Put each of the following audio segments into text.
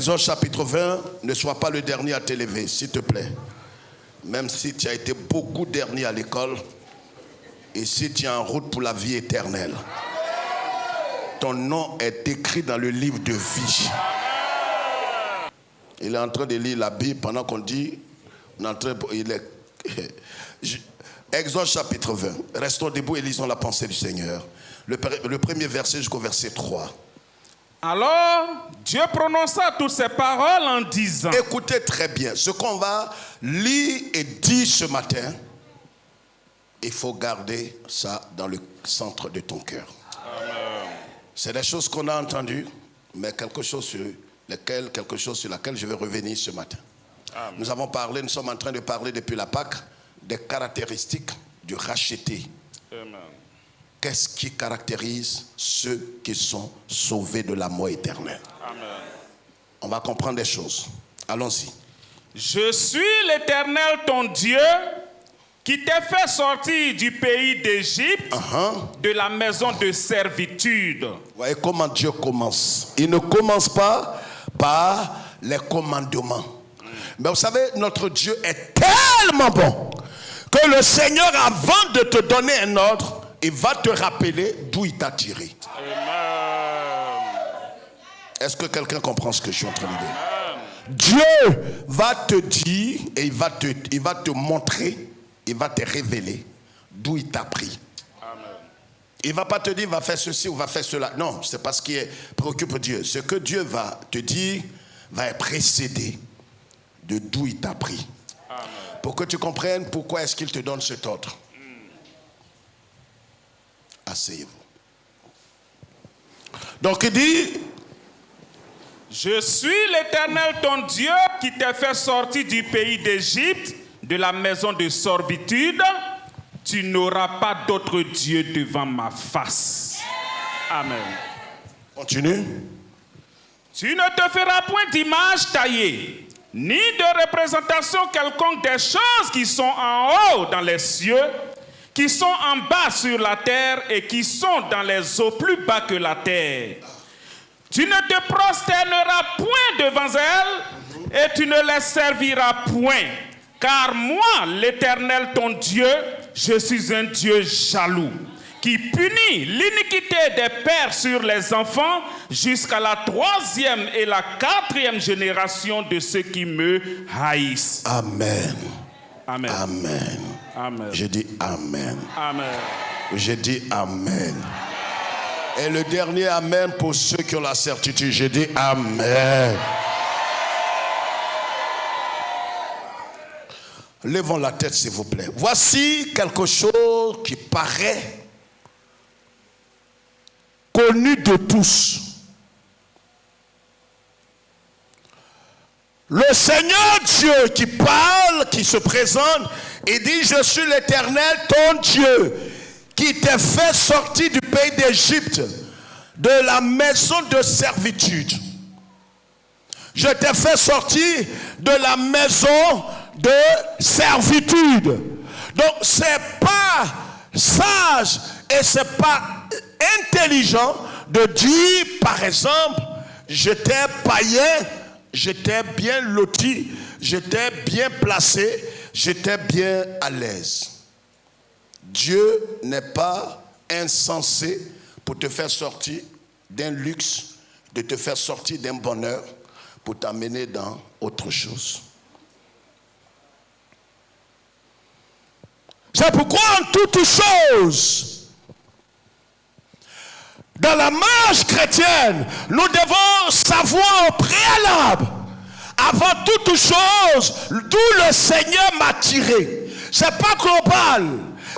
Exode chapitre 20, ne sois pas le dernier à t'élever, s'il te plaît. Même si tu as été beaucoup dernier à l'école, et si tu es en route pour la vie éternelle, ton nom est écrit dans le livre de vie. Il est en train de lire la Bible pendant qu'on dit, Exode chapitre 20. Restons debout et lisons la pensée du Seigneur. Le premier verset jusqu'au verset 3. Alors, Dieu prononça toutes ces paroles en disant... Écoutez très bien, ce qu'on va lire et dire ce matin, il faut garder ça dans le centre de ton cœur. C'est des choses qu'on a entendues, mais quelque chose sur laquelle je vais revenir ce matin. Amen. Nous sommes en train de parler depuis la Pâque des caractéristiques du racheté. Amen. Qu'est-ce qui caractérise ceux qui sont sauvés de la mort éternelle? Amen. On va comprendre des choses. Allons-y. Je suis l'Éternel ton Dieu qui t'a fait sortir du pays d'Égypte, de la maison de servitude. Vous voyez comment Dieu commence. Il ne commence pas par les commandements. Mais vous savez, notre Dieu est tellement bon que le Seigneur, avant de te donner un ordre, il va te rappeler d'où il t'a tiré. Amen. Est-ce que quelqu'un comprend ce que je suis en train de dire? Amen. Dieu va te dire et il va te montrer, il va te révéler d'où il t'a pris. Amen. Il ne va pas te dire va faire ceci ou va faire cela. Non, c'est pas ce qui préoccupe Dieu. Ce que Dieu va te dire va être précédé de d'où il t'a pris. Amen. Pour que tu comprennes pourquoi est-ce qu'il te donne cet ordre. Asseyez-vous. Donc il dit, je suis l'Éternel ton Dieu qui t'a fait sortir du pays d'Égypte, de la maison de servitude. Tu n'auras pas d'autre Dieu devant ma face. Amen. Continue. Tu ne te feras point d'image taillée, ni de représentation quelconque des choses qui sont en haut dans les cieux, qui sont en bas sur la terre et qui sont dans les eaux plus bas que la terre. Tu ne te prosterneras point devant elles et tu ne les serviras point. Car moi, l'Éternel ton Dieu, je suis un Dieu jaloux, qui punit l'iniquité des pères sur les enfants jusqu'à la 3e et la 4e génération de ceux qui me haïssent. Amen. Amen. Amen. Amen. Je dis Amen. Amen. Je dis Amen. Et le dernier Amen pour ceux qui ont la certitude. Je dis Amen. Levons la tête s'il vous plaît. Voici quelque chose qui paraît connu de tous. Le Seigneur Dieu qui parle, qui se présente, il dit, je suis l'Éternel, ton Dieu, qui t'a fait sortir du pays d'Égypte, de la maison de servitude. Je t'ai fait sortir de la maison de servitude. Donc, c'est pas sage et c'est pas intelligent de dire, par exemple, j'étais païen, j'étais bien loti, j'étais bien placé, j'étais bien à l'aise. Dieu n'est pas insensé pour te faire sortir d'un luxe, de te faire sortir d'un bonheur pour t'amener dans autre chose. C'est pourquoi en toutes choses, dans la marche chrétienne, nous devons savoir au préalable, avant toute chose, d'où le Seigneur m'a tiré. C'est pas global,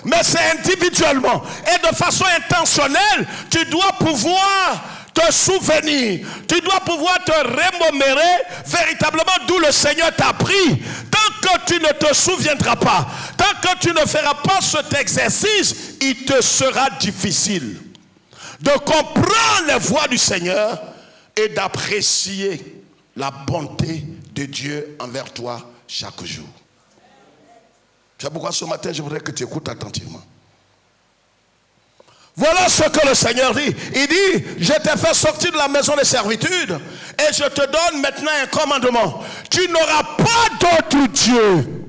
mais c'est individuellement. Et de façon intentionnelle, tu dois pouvoir te souvenir, tu dois pouvoir te remémorer véritablement d'où le Seigneur t'a pris. Tant que tu ne te souviendras pas, tant que tu ne feras pas cet exercice, il te sera difficile de comprendre les voies du Seigneur et d'apprécier la bonté de Dieu envers toi chaque jour. C'est pourquoi ce matin, je voudrais que tu écoutes attentivement. Voilà ce que le Seigneur dit. Il dit, je t'ai fait sortir de la maison de servitude Et je te donne maintenant un commandement. Tu n'auras pas d'autre Dieu.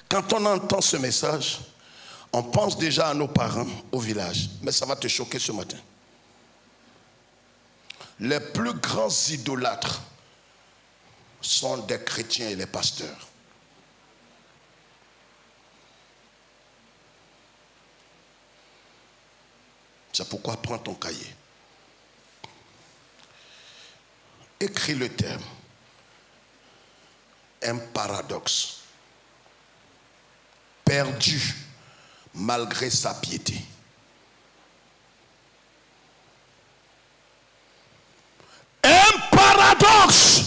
Quand on entend ce message, on pense déjà à nos parents au village. Mais ça va te choquer ce matin. Les plus grands idolâtres sont des chrétiens et les pasteurs. C'est pourquoi prends ton cahier. Écris le terme. Un paradoxe. Perdu malgré sa piété. Un paradoxe.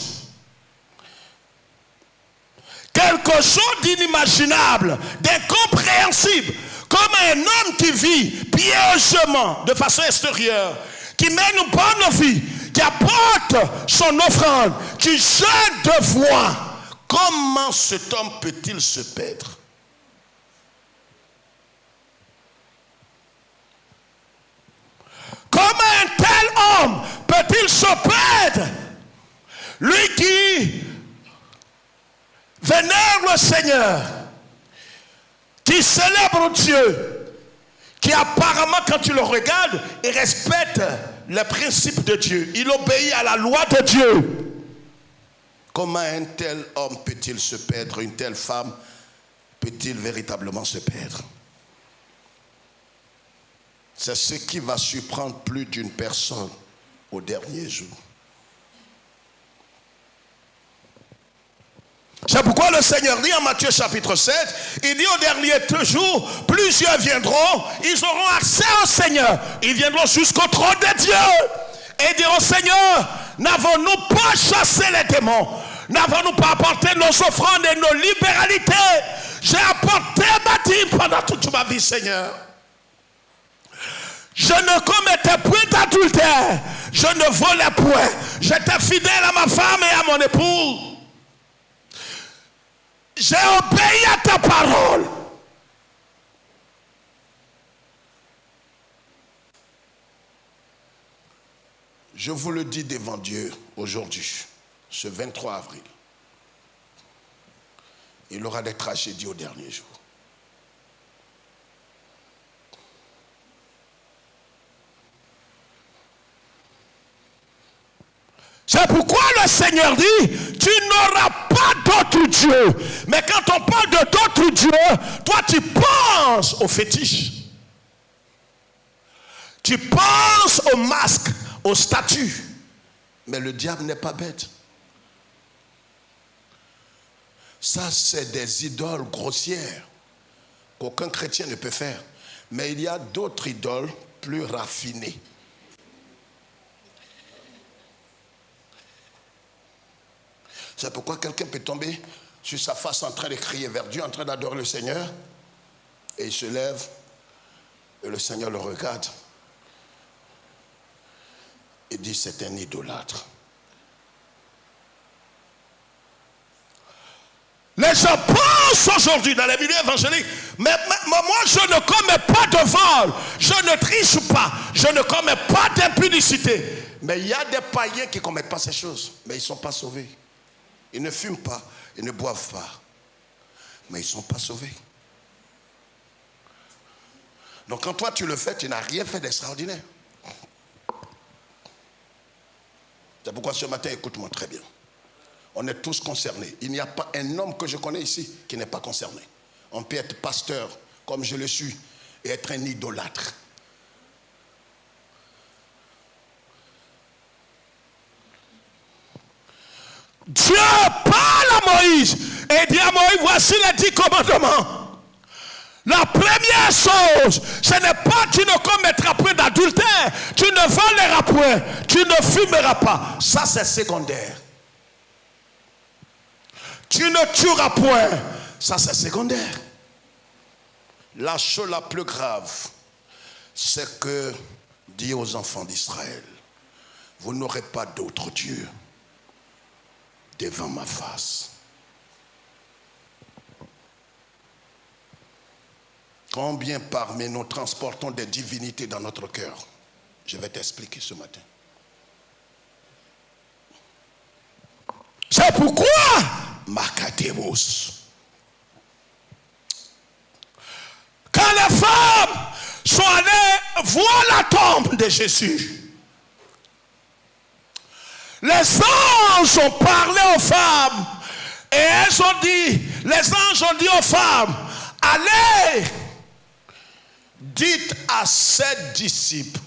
Quelque chose d'inimaginable, d'incompréhensible. Comme un homme qui vit piègement, de façon extérieure, qui mène une bonne vie, qui apporte son offrande, qui jeûne de voix. Comment cet homme peut-il se perdre? Comment un tel homme peut-il se perdre? Lui qui vénère le Seigneur, qui célèbre Dieu, qui apparemment quand tu le regardes, il respecte les principes de Dieu, il obéit à la loi de Dieu. Comment un tel homme peut-il se perdre? Une telle femme peut-il véritablement se perdre? C'est ce qui va surprendre plus d'une personne au dernier jour. C'est pourquoi le Seigneur dit en Matthieu chapitre 7, il dit au dernier jour, plusieurs viendront, ils auront accès au Seigneur. Ils viendront jusqu'au trône de Dieu et diront, Seigneur, n'avons-nous pas chassé les démons? N'avons-nous pas apporté nos offrandes et nos libéralités? J'ai apporté ma dîme pendant toute ma vie, Seigneur. Je ne commettais point d'adultère, je ne volais point, j'étais fidèle à ma femme et à mon époux. J'ai obéi à ta parole. Je vous le dis devant Dieu aujourd'hui, ce 23 avril. Il y aura des tragédies au dernier jour. C'est pourquoi le Seigneur dit, tu n'auras pas d'autre Dieu. Mais quand on parle de d'autres dieux, toi tu penses aux fétiches. Tu penses aux masques, aux statues. Mais le diable n'est pas bête. Ça, c'est des idoles grossières qu'aucun chrétien ne peut faire. Mais il y a d'autres idoles plus raffinées. C'est pourquoi quelqu'un peut tomber sur sa face en train de crier vers Dieu, en train d'adorer le Seigneur. Et il se lève et le Seigneur le regarde. Et dit, c'est un idolâtre. Les gens pensent aujourd'hui dans les milieux évangéliques, mais moi je ne commets pas de vol, je ne triche pas, je ne commets pas d'impudicité. Mais il y a des païens qui ne commettent pas ces choses, mais ils ne sont pas sauvés. Ils ne fument pas, ils ne boivent pas, mais ils ne sont pas sauvés. Donc quand toi tu le fais, tu n'as rien fait d'extraordinaire. C'est pourquoi ce matin, écoute-moi très bien. On est tous concernés. Il n'y a pas un homme que je connais ici qui n'est pas concerné. On peut être pasteur, comme je le suis, et être un idolâtre. Dieu parle à Moïse et dit à Moïse, voici les 10 commandements. La première chose, ce n'est pas tu ne commettras point d'adultère, tu ne voleras point, tu ne fumeras pas. Ça c'est secondaire. Tu ne tueras point, ça c'est secondaire. La chose la plus grave, c'est que dit aux enfants d'Israël, vous n'aurez pas d'autre Dieu devant ma face. Combien parmi nous transportons des divinités dans notre cœur? Je vais t'expliquer ce matin. C'est pourquoi, Macadémos, quand les femmes sont allées voir la tombe de Jésus, les anges ont parlé aux femmes et elles ont dit, les anges ont dit aux femmes, allez, dites à ses disciples,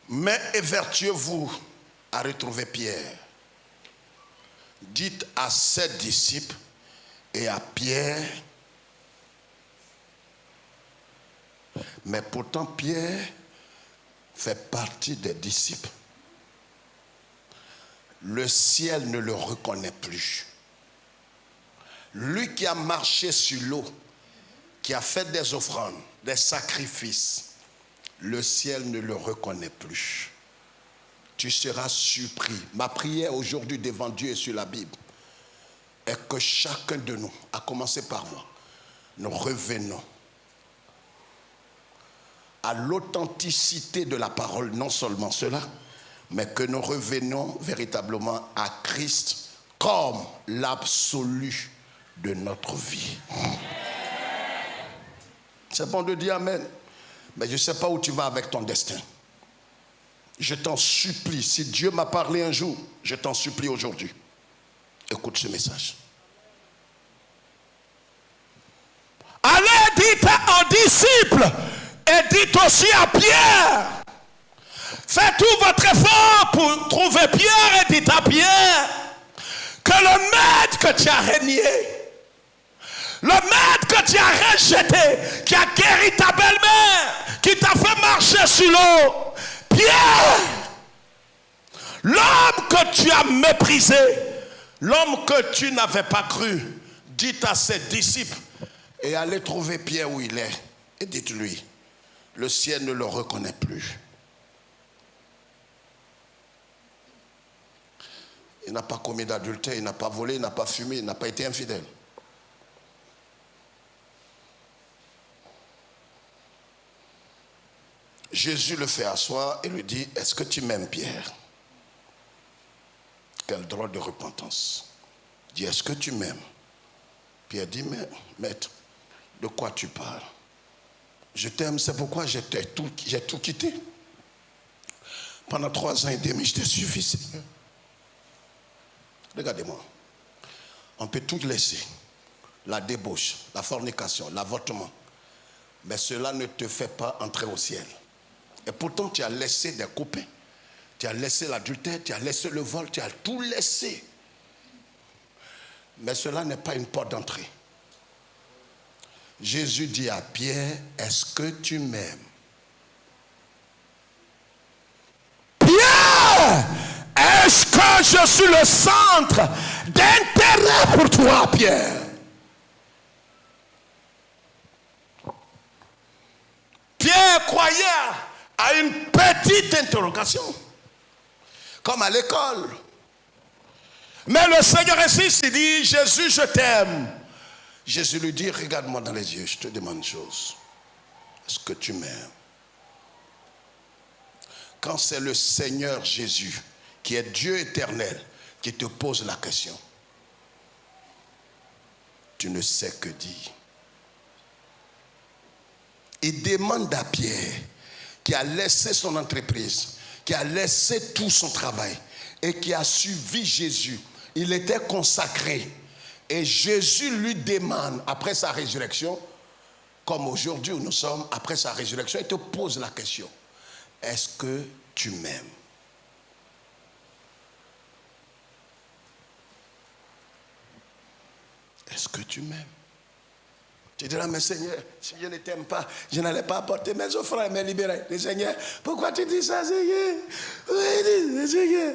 mais évertuez-vous à retrouver Pierre. Dites à ses disciples et à Pierre. Mais pourtant Pierre fait partie des disciples. Le ciel ne le reconnaît plus. Lui qui a marché sur l'eau, qui a fait des offrandes, des sacrifices, le ciel ne le reconnaît plus. Tu seras surpris. Ma prière aujourd'hui devant Dieu et sur la Bible est que chacun de nous, à commencer par moi, nous revenons à l'authenticité de la parole, non seulement cela, mais que nous revenons véritablement à Christ comme l'absolu de notre vie. C'est bon de dire amen, mais je ne sais pas où tu vas avec ton destin. Je t'en supplie, si Dieu m'a parlé un jour, je t'en supplie aujourd'hui. Écoute ce message. Allez, dites aux disciples et dites aussi à Pierre. Faites tout votre effort pour trouver Pierre et dites à Pierre que le maître que tu as régné, le maître que tu as rejeté, qui a guéri ta belle-mère, qui t'a fait marcher sur l'eau, Pierre, l'homme que tu as méprisé, l'homme que tu n'avais pas cru, dites à ses disciples et allez trouver Pierre où il est et dites-lui, le ciel ne le reconnaît plus. Il n'a pas commis d'adultère, il n'a pas volé, il n'a pas fumé, il n'a pas été infidèle. Jésus le fait asseoir et lui dit, est-ce que tu m'aimes, Pierre? Quel drôle de repentance. Il dit, est-ce que tu m'aimes? Pierre dit, mais maître, de quoi tu parles? Je t'aime, c'est pourquoi j'ai tout quitté. Pendant 3 ans et demi, je t'ai suffi, Seigneur. Regardez-moi. On peut tout laisser. La débauche, la fornication, l'avortement. Mais cela ne te fait pas entrer au ciel. Et pourtant, tu as laissé des copains. Tu as laissé l'adultère, tu as laissé le vol, tu as tout laissé. Mais cela n'est pas une porte d'entrée. Jésus dit à Pierre, est-ce que tu m'aimes? Pierre, est-ce que je suis le centre d'intérêt pour toi, Pierre? Pierre croyait à une petite interrogation, comme à l'école. Mais le Seigneur insiste, il dit, Jésus, je t'aime. Jésus lui dit, regarde-moi dans les yeux, je te demande une chose. Est-ce que tu m'aimes? Quand c'est le Seigneur Jésus, qui est Dieu éternel, qui te pose la question, tu ne sais que dire. Il demande à Pierre, qui a laissé son entreprise, qui a laissé tout son travail et qui a suivi Jésus. Il était consacré. Et Jésus lui demande, après sa résurrection, comme aujourd'hui où nous sommes, après sa résurrection, il te pose la question. Est-ce que tu m'aimes? Est-ce que tu m'aimes? Tu diras, mais Seigneur, si je ne t'aime pas, je n'allais pas apporter mes offrandes et me libérer. Mais Seigneur, pourquoi tu dis ça, Seigneur? Oui, Seigneur.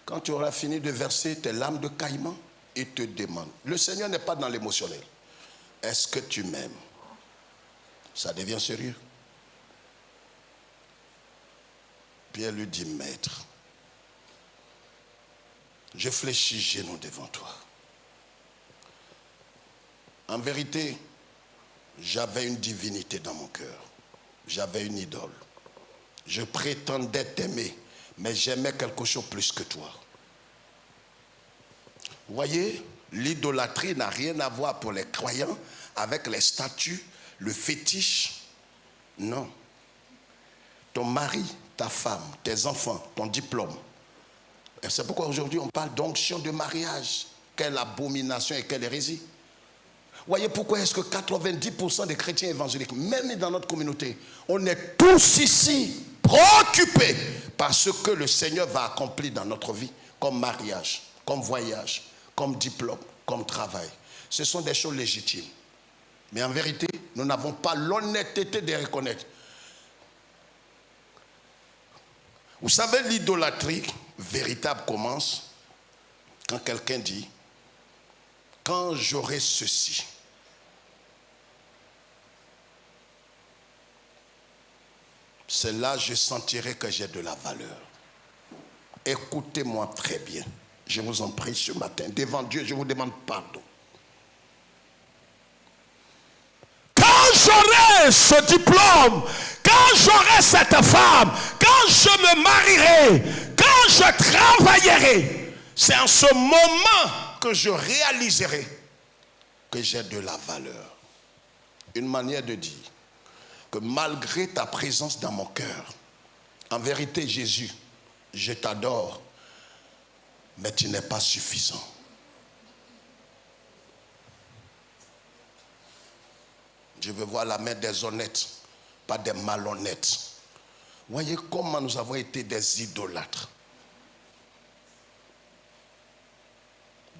Quand tu auras fini de verser tes larmes de caïman, il te demande. Le Seigneur n'est pas dans l'émotionnel. Est-ce que tu m'aimes? Ça devient sérieux. Pierre lui dit, maître, je fléchis genoux devant toi. En vérité, j'avais une divinité dans mon cœur. J'avais une idole. Je prétendais t'aimer, mais j'aimais quelque chose plus que toi. Vous voyez, l'idolâtrie n'a rien à voir pour les croyants avec les statues, le fétiche. Non. Ton mari, ta femme, tes enfants, ton diplôme. Et c'est pourquoi aujourd'hui on parle d'onction de mariage. Quelle abomination et quelle hérésie. Voyez pourquoi est-ce que 90% des chrétiens évangéliques, même dans notre communauté, on est tous ici préoccupés par ce que le Seigneur va accomplir dans notre vie, comme mariage, comme voyage, comme diplôme, comme travail. Ce sont des choses légitimes. Mais en vérité, nous n'avons pas l'honnêteté de reconnaître. Vous savez, l'idolâtrie véritable commence quand quelqu'un dit « Quand j'aurai ceci ». C'est là que je sentirai que j'ai de la valeur. Écoutez-moi très bien. Je vous en prie ce matin. Devant Dieu, je vous demande pardon. Quand j'aurai ce diplôme, quand j'aurai cette femme, quand je me marierai, quand je travaillerai, c'est en ce moment que je réaliserai que j'ai de la valeur. Une manière de dire que malgré ta présence dans mon cœur, en vérité, Jésus, je t'adore, mais tu n'es pas suffisant. Je veux voir la main des honnêtes, pas des malhonnêtes. Voyez comment nous avons été des idolâtres.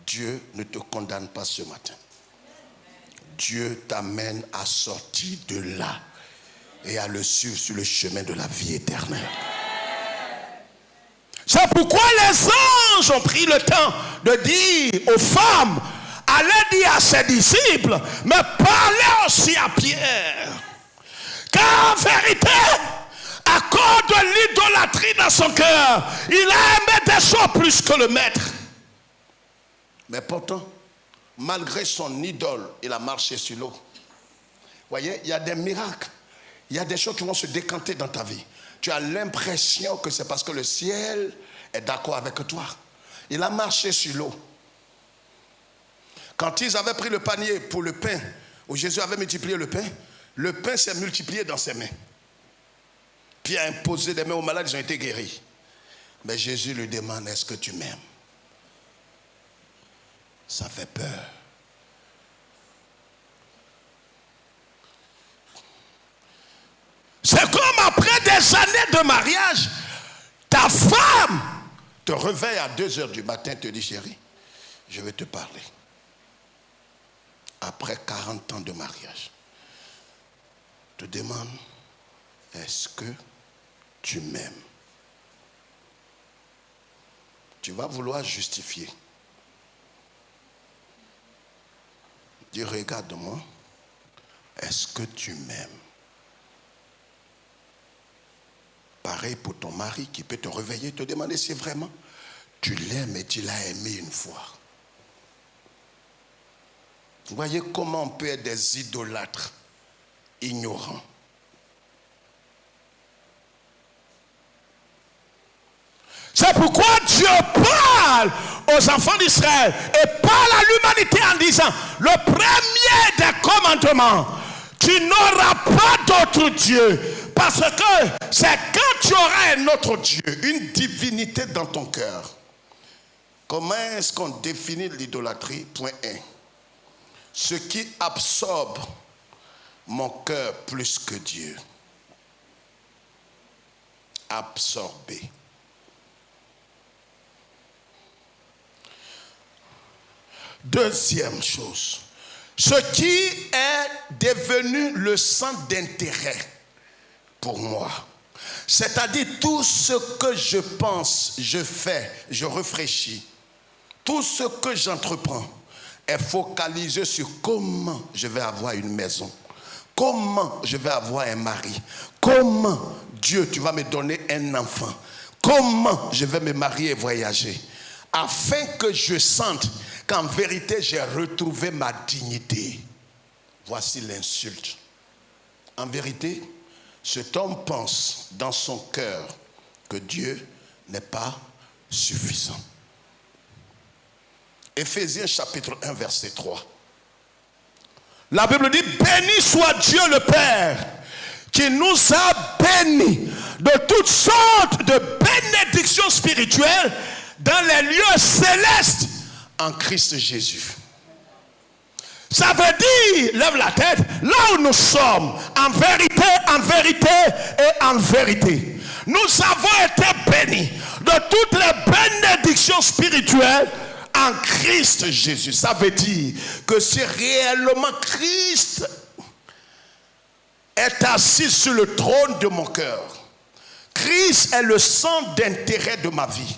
Dieu ne te condamne pas ce matin. Dieu t'amène à sortir de là et à le suivre sur le chemin de la vie éternelle. C'est pourquoi les anges ont pris le temps de dire aux femmes, allez dire à ses disciples, mais parlez aussi à Pierre. Car en vérité, à cause de l'idolâtrie dans son cœur, il a aimé des choses plus que le maître. Mais pourtant, malgré son idole, il a marché sur l'eau. Vous voyez, il y a des miracles. Il y a des choses qui vont se décanter dans ta vie. Tu as l'impression que c'est parce que le ciel est d'accord avec toi. Il a marché sur l'eau. Quand ils avaient pris le panier pour le pain, où Jésus avait multiplié le pain s'est multiplié dans ses mains. Puis il a imposé des mains aux malades, ils ont été guéris. Mais Jésus lui demande, est-ce que tu m'aimes? Ça fait peur. C'est comme après des années de mariage, ta femme te réveille à 2h du matin, te dit, chérie, je vais te parler. Après 40 ans de mariage, te demande, est-ce que tu m'aimes? Tu vas vouloir justifier. Dis, regarde-moi, est-ce que tu m'aimes? Pareil pour ton mari qui peut te réveiller, te demander si vraiment tu l'aimes et tu l'as aimé une fois. Vous voyez comment on peut être des idolâtres ignorants. C'est pourquoi Dieu parle aux enfants d'Israël et parle à l'humanité en disant, le premier des commandements, tu n'auras pas d'autre Dieu. Parce que c'est quand tu auras un autre Dieu, une divinité dans ton cœur. Comment est-ce qu'on définit l'idolâtrie? Point 1. Ce qui absorbe mon cœur plus que Dieu. Absorbé. Deuxième chose, ce qui est devenu le centre d'intérêt pour moi, c'est-à-dire tout ce que je pense, je fais, je réfléchis, tout ce que j'entreprends est focalisé sur comment je vais avoir une maison, comment je vais avoir un mari, comment Dieu, tu vas me donner un enfant, comment je vais me marier et voyager, afin que je sente qu'en vérité j'ai retrouvé ma dignité. Voici l'insulte. En vérité, cet homme pense dans son cœur que Dieu n'est pas suffisant. Éphésiens chapitre 1 verset 3. La Bible dit, béni soit Dieu le Père qui nous a bénis de toutes sortes de bénédictions spirituelles dans les lieux célestes en Christ Jésus. Ça veut dire, lève la tête, là où nous sommes, en vérité et en vérité, nous avons été bénis de toutes les bénédictions spirituelles en Christ Jésus. Ça veut dire que si réellement Christ est assis sur le trône de mon cœur, Christ est le centre d'intérêt de ma vie,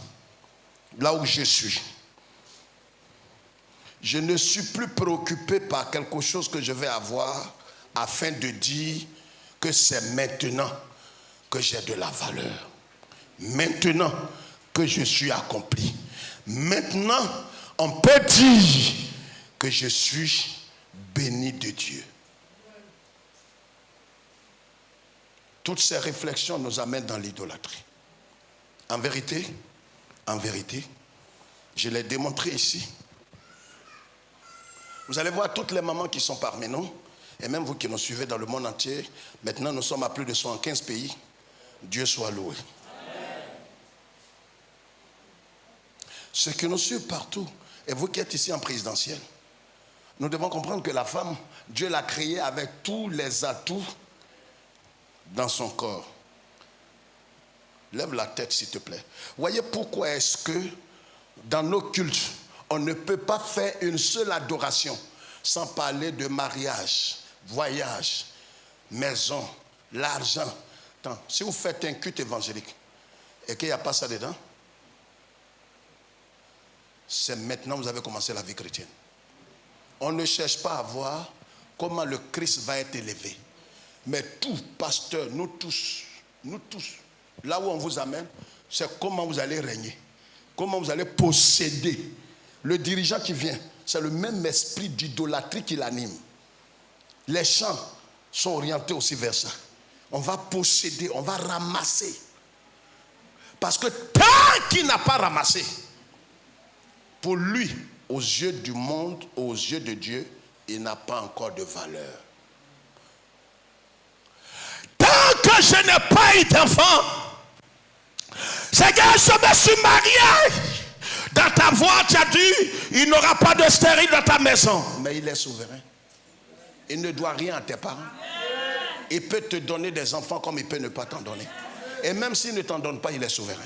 là où je suis, je ne suis plus préoccupé par quelque chose que je vais avoir afin de dire que c'est maintenant que j'ai de la valeur. Maintenant que je suis accompli. Maintenant, on peut dire que je suis béni de Dieu. Toutes ces réflexions nous amènent dans l'idolâtrie. En vérité, je l'ai démontré ici. Vous allez voir toutes les mamans qui sont parmi nous, et même vous qui nous suivez dans le monde entier. Maintenant, nous sommes à plus de 75 pays. Dieu soit loué. Amen. Ceux qui nous suivent partout, et vous qui êtes ici en présidentielle, nous devons comprendre que la femme, Dieu l'a créée avec tous les atouts dans son corps. Lève la tête s'il te plaît. Voyez pourquoi est-ce que dans nos cultes, on ne peut pas faire une seule adoration sans parler de mariage, voyage, maison, l'argent. Attends, si vous faites un culte évangélique et qu'il n'y a pas ça dedans, c'est maintenant que vous avez commencé la vie chrétienne. On ne cherche pas à voir comment le Christ va être élevé. Mais tout, pasteur, nous tous, là où on vous amène, c'est comment vous allez régner, comment vous allez posséder. Le dirigeant qui vient, c'est le même esprit d'idolâtrie qui l'anime. Les chants sont orientés aussi vers ça. On va posséder, on va ramasser. Parce que tant qu'il n'a pas ramassé, pour lui, aux yeux du monde, aux yeux de Dieu, il n'a pas encore de valeur. Tant que je n'ai pas eu d'enfant, c'est que je me suis marié. Dans ta voix, tu as dit, il n'aura pas de stérile dans ta maison. Mais il est souverain. Il ne doit rien à tes parents. Il peut te donner des enfants comme il peut ne pas t'en donner. Et même s'il ne t'en donne pas, il est souverain.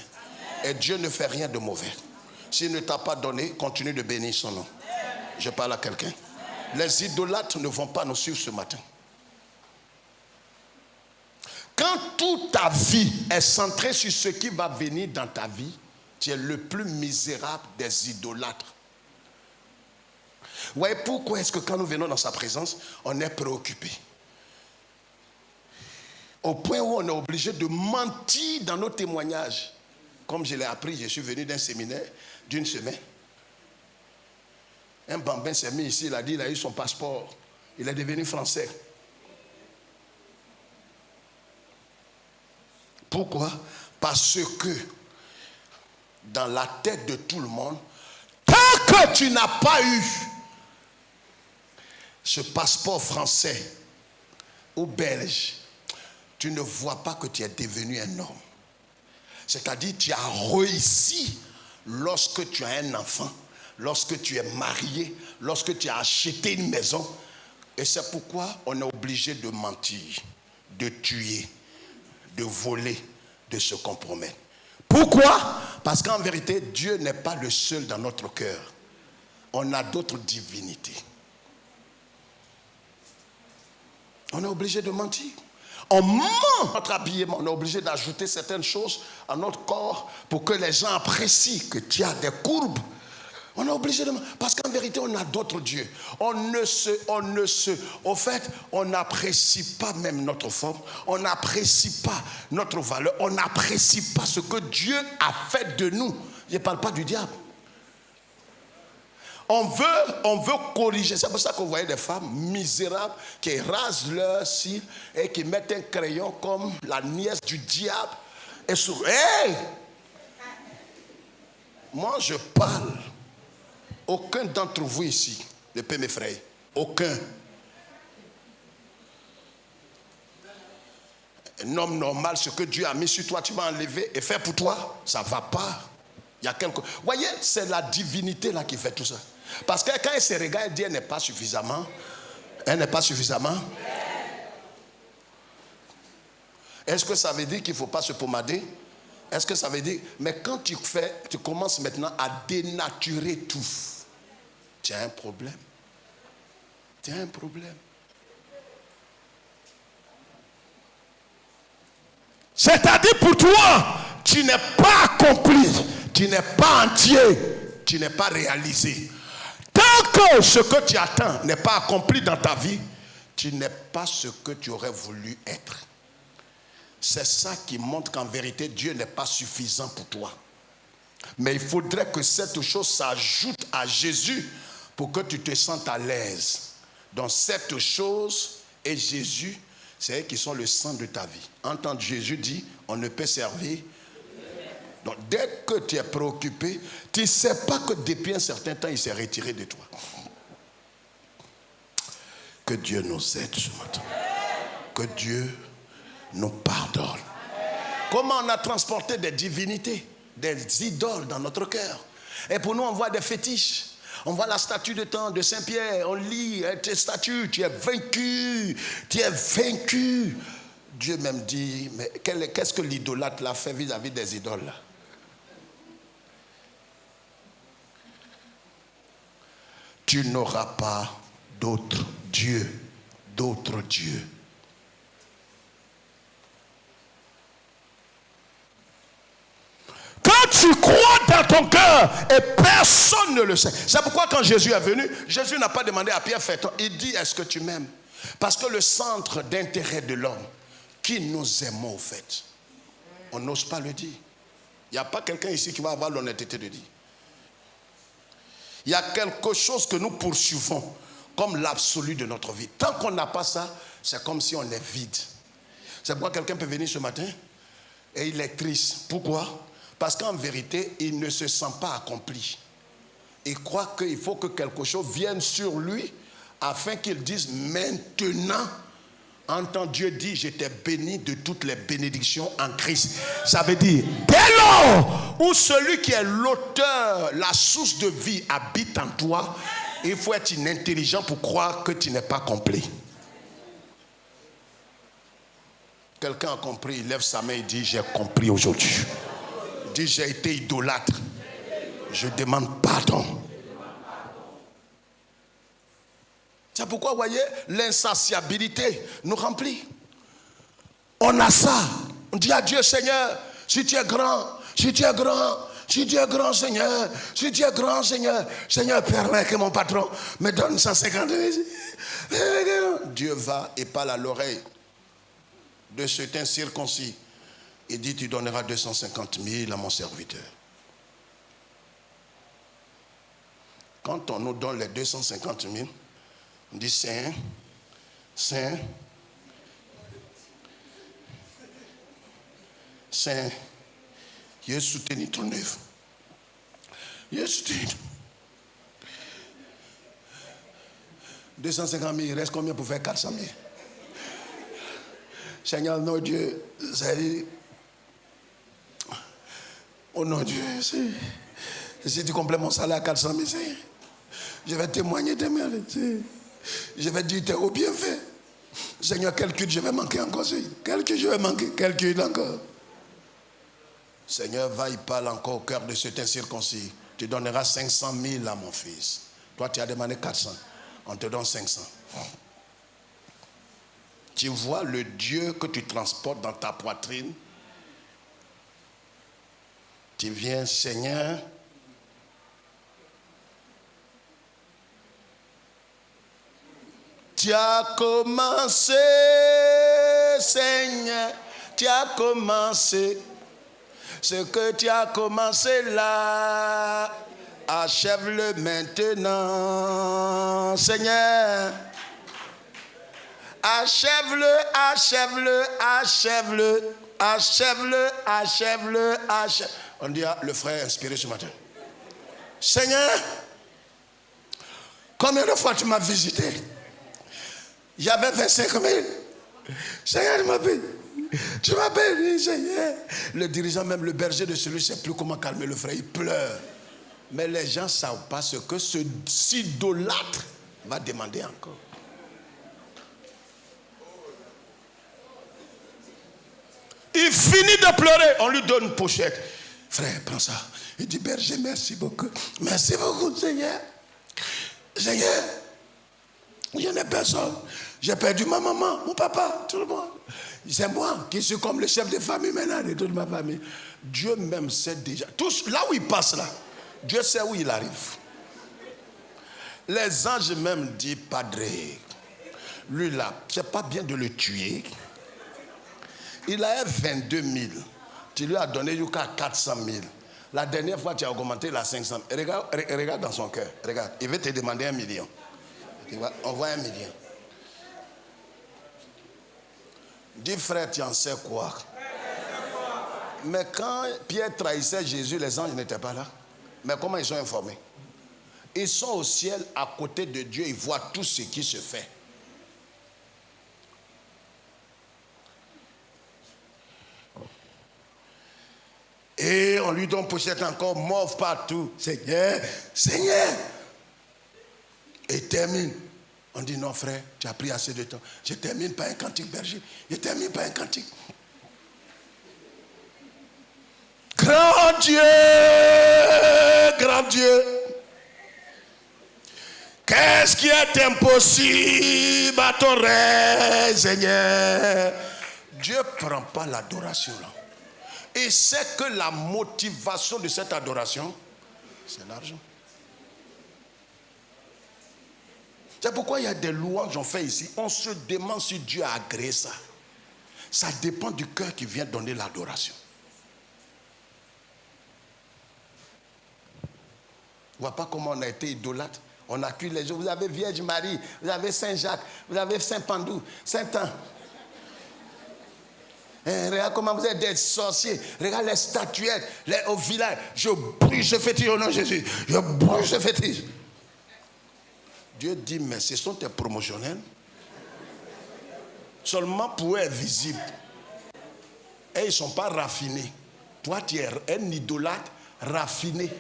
Et Dieu ne fait rien de mauvais. S'il ne t'a pas donné, continue de bénir son nom. Je parle à quelqu'un. Les idolâtres ne vont pas nous suivre ce matin. Quand toute ta vie est centrée sur ce qui va venir dans ta vie, tu es le plus misérable des idolâtres. Vous voyez pourquoi est-ce que quand nous venons dans sa présence, on est préoccupé? Au point où on est obligé de mentir dans nos témoignages. Comme je l'ai appris, je suis venu d'un séminaire d'une semaine. Un bambin s'est mis ici, il a dit, il a eu son passeport. Il est devenu français. Pourquoi? Parce que dans la tête de tout le monde, tant que tu n'as pas eu ce passeport français ou belge, tu ne vois pas que tu es devenu un homme. C'est-à-dire tu as réussi lorsque tu as un enfant, lorsque tu es marié, lorsque tu as acheté une maison. Et c'est pourquoi on est obligé de mentir, de tuer, de voler, de se compromettre. Pourquoi? Parce qu'en vérité, Dieu n'est pas le seul dans notre cœur. On a d'autres divinités. On est obligé de mentir. On ment notre habillement. On est obligé d'ajouter certaines choses à notre corps pour que les gens apprécient que tu as des courbes. On est obligé de mentir. Parce qu'en vérité, on a d'autres dieux. On n'apprécie pas même notre forme. On n'apprécie pas notre valeur. On n'apprécie pas ce que Dieu a fait de nous. Je ne parle pas du diable. On veut corriger. C'est pour ça que vous voyez des femmes misérables qui rasent leurs cils et qui mettent un crayon comme la nièce du diable. Et sur... Hey! Moi, je parle. Aucun d'entre vous ici ne peut m'effrayer. Aucun. Un homme normal, ce que Dieu a mis sur toi, tu vas enlever et faire pour toi, ça ne va pas. Il y a quelque... Vous voyez, c'est la divinité là qui fait tout ça. Parce que quand elle se regarde, elle dit, elle n'est pas suffisamment. Elle n'est pas suffisamment. Est-ce que ça veut dire qu'il ne faut pas se pommader? Est-ce que ça veut dire... Mais quand tu commences maintenant à dénaturer tout, tu as un problème. Tu as un problème. C'est-à-dire pour toi, tu n'es pas accompli, tu n'es pas entier, tu n'es pas réalisé. Tant que ce que tu attends n'est pas accompli dans ta vie, tu n'es pas ce que tu aurais voulu être. C'est ça qui montre qu'en vérité, Dieu n'est pas suffisant pour toi. Mais il faudrait que cette chose s'ajoute à Jésus pour que tu te sentes à l'aise. Donc cette chose et Jésus, c'est eux qui sont le sang de ta vie. Entendre Jésus dit, on ne peut servir. Donc dès que tu es préoccupé, tu ne sais pas que depuis un certain temps, il s'est retiré de toi. Que Dieu nous aide ce matin. Que Dieu nous pardonne. Comment on a transporté des divinités, des idoles dans notre cœur. Et pour nous, on voit des fétiches. On voit la statue de Saint-Pierre. On lit tes statues. Tu es vaincu. Tu es vaincu. Dieu même dit, mais qu'est-ce que l'idolâtre l'a fait vis-à-vis des idoles là? Tu n'auras pas d'autre Dieu. D'autre Dieu. Quand tu crois dans ton cœur et personne ne le sait. C'est pourquoi quand Jésus est venu, Jésus n'a pas demandé à Pierre, fais-toi. Il dit, est-ce que tu m'aimes? Parce que le centre d'intérêt de l'homme, qui nous aimons au fait, on n'ose pas le dire. Il n'y a pas quelqu'un ici qui va avoir l'honnêteté de dire. Il y a quelque chose que nous poursuivons comme l'absolu de notre vie. Tant qu'on n'a pas ça, c'est comme si on est vide. C'est pourquoi quelqu'un peut venir ce matin et il est triste. Pourquoi? Parce qu'en vérité, il ne se sent pas accompli. Il croit qu'il faut que quelque chose vienne sur lui afin qu'il dise maintenant, entends Dieu dire, je t'ai béni de toutes les bénédictions en Christ. Ça veut dire, dès lors où celui qui est l'auteur, la source de vie habite en toi, il faut être intelligent pour croire que tu n'es pas complet. Quelqu'un a compris, il lève sa main et dit, j'ai compris aujourd'hui. Dit, j'ai été idolâtre. Je demande pardon. C'est pourquoi, vous voyez, l'insatiabilité nous remplit. On a ça. On dit à Dieu, Seigneur, si tu es grand, si tu es grand, si tu es grand, Seigneur, si tu es grand, Seigneur, Seigneur, permets que mon patron me donne 150 000. Dieu va et parle à l'oreille de cet incirconcis. Il dit, tu donneras 250 000 à mon serviteur. Quand on nous donne les 250 000, on dit, Saint, il a soutenu ton œuvre. Il a soutenu. 250 000, il reste combien pour faire 400 000? Seigneur, non Dieu, c'est... Oh non Dieu, si tu complètes mon salaire à 400 000, je vais témoigner tes mérites. Je vais dire, t'es au bien fait. Seigneur, quel culte je vais manquer encore? Quel culte je vais manquer? Quel culte encore? Seigneur, va, il parle encore au cœur de cet incirconcis. Tu donneras 500 000 à mon fils. Toi, tu as demandé 400. On te donne 500. Tu vois le Dieu que tu transportes dans ta poitrine. Tu viens, Seigneur. Tu as commencé, Seigneur. Tu as commencé. Ce que tu as commencé là, achève-le maintenant, Seigneur. Achève-le, achève-le, achève-le, achève-le, achève-le, achève. On dit, ah, le frère est inspiré ce matin. Seigneur, combien de fois tu m'as visité? J'avais 25 000. Seigneur, tu m'as béni, Seigneur. Le dirigeant, même le berger de celui, ne sait plus comment calmer le frère. Il pleure. Mais les gens ne savent pas ce que ce idolâtre va demander encore. Il finit de pleurer. On lui donne une pochette. Frère, prends ça. Il dit, berger, merci beaucoup. Merci beaucoup, Seigneur. Seigneur, je n'ai personne. J'ai perdu ma maman, mon papa, tout le monde. C'est moi qui suis comme le chef de famille maintenant de toute ma famille. Dieu même sait déjà. Tous, là où il passe là, Dieu sait où il arrive. Les anges même disent, Padre, lui là, c'est pas bien de le tuer. Il a 22 000. Tu lui as donné jusqu'à 400 000. La dernière fois, tu as augmenté la 500 000. Regarde dans son cœur. Regarde, il veut te demander 1 million. On voit 1 million. Dis frère, tu en sais quoi? Mais quand Pierre trahissait Jésus, les anges n'étaient pas là. Mais comment ils sont informés? Ils sont au ciel à côté de Dieu, ils voient tout ce qui se fait. Et on lui donne pochette encore, mauve partout. Seigneur, Seigneur. Et termine. On dit non frère, tu as pris assez de temps. Je termine par un cantique berger. Je termine par un cantique. Grand Dieu, grand Dieu. Qu'est-ce qui est impossible à ton règne, Seigneur? Dieu ne prend pas l'adoration là. Et c'est que la motivation de cette adoration, c'est l'argent. C'est pourquoi il y a des louanges qu'on fait ici. On se demande si Dieu a agréé ça. Ça dépend du cœur qui vient donner l'adoration. On ne voit pas comment on a été idolâtre. On accuse les gens. Vous avez Vierge Marie, vous avez Saint Jacques, vous avez Saint Pandou, Saint Anne. Regarde comment vous êtes des sorciers. Regarde les statuettes au village. Je brûle ce fétiche au nom de Jésus. Je brûle ce fétiche. Dieu dit, mais ce sont tes promotionnels. Seulement pour être visibles. Et ils ne sont pas raffinés. Toi, tu es un idolâtre raffiné.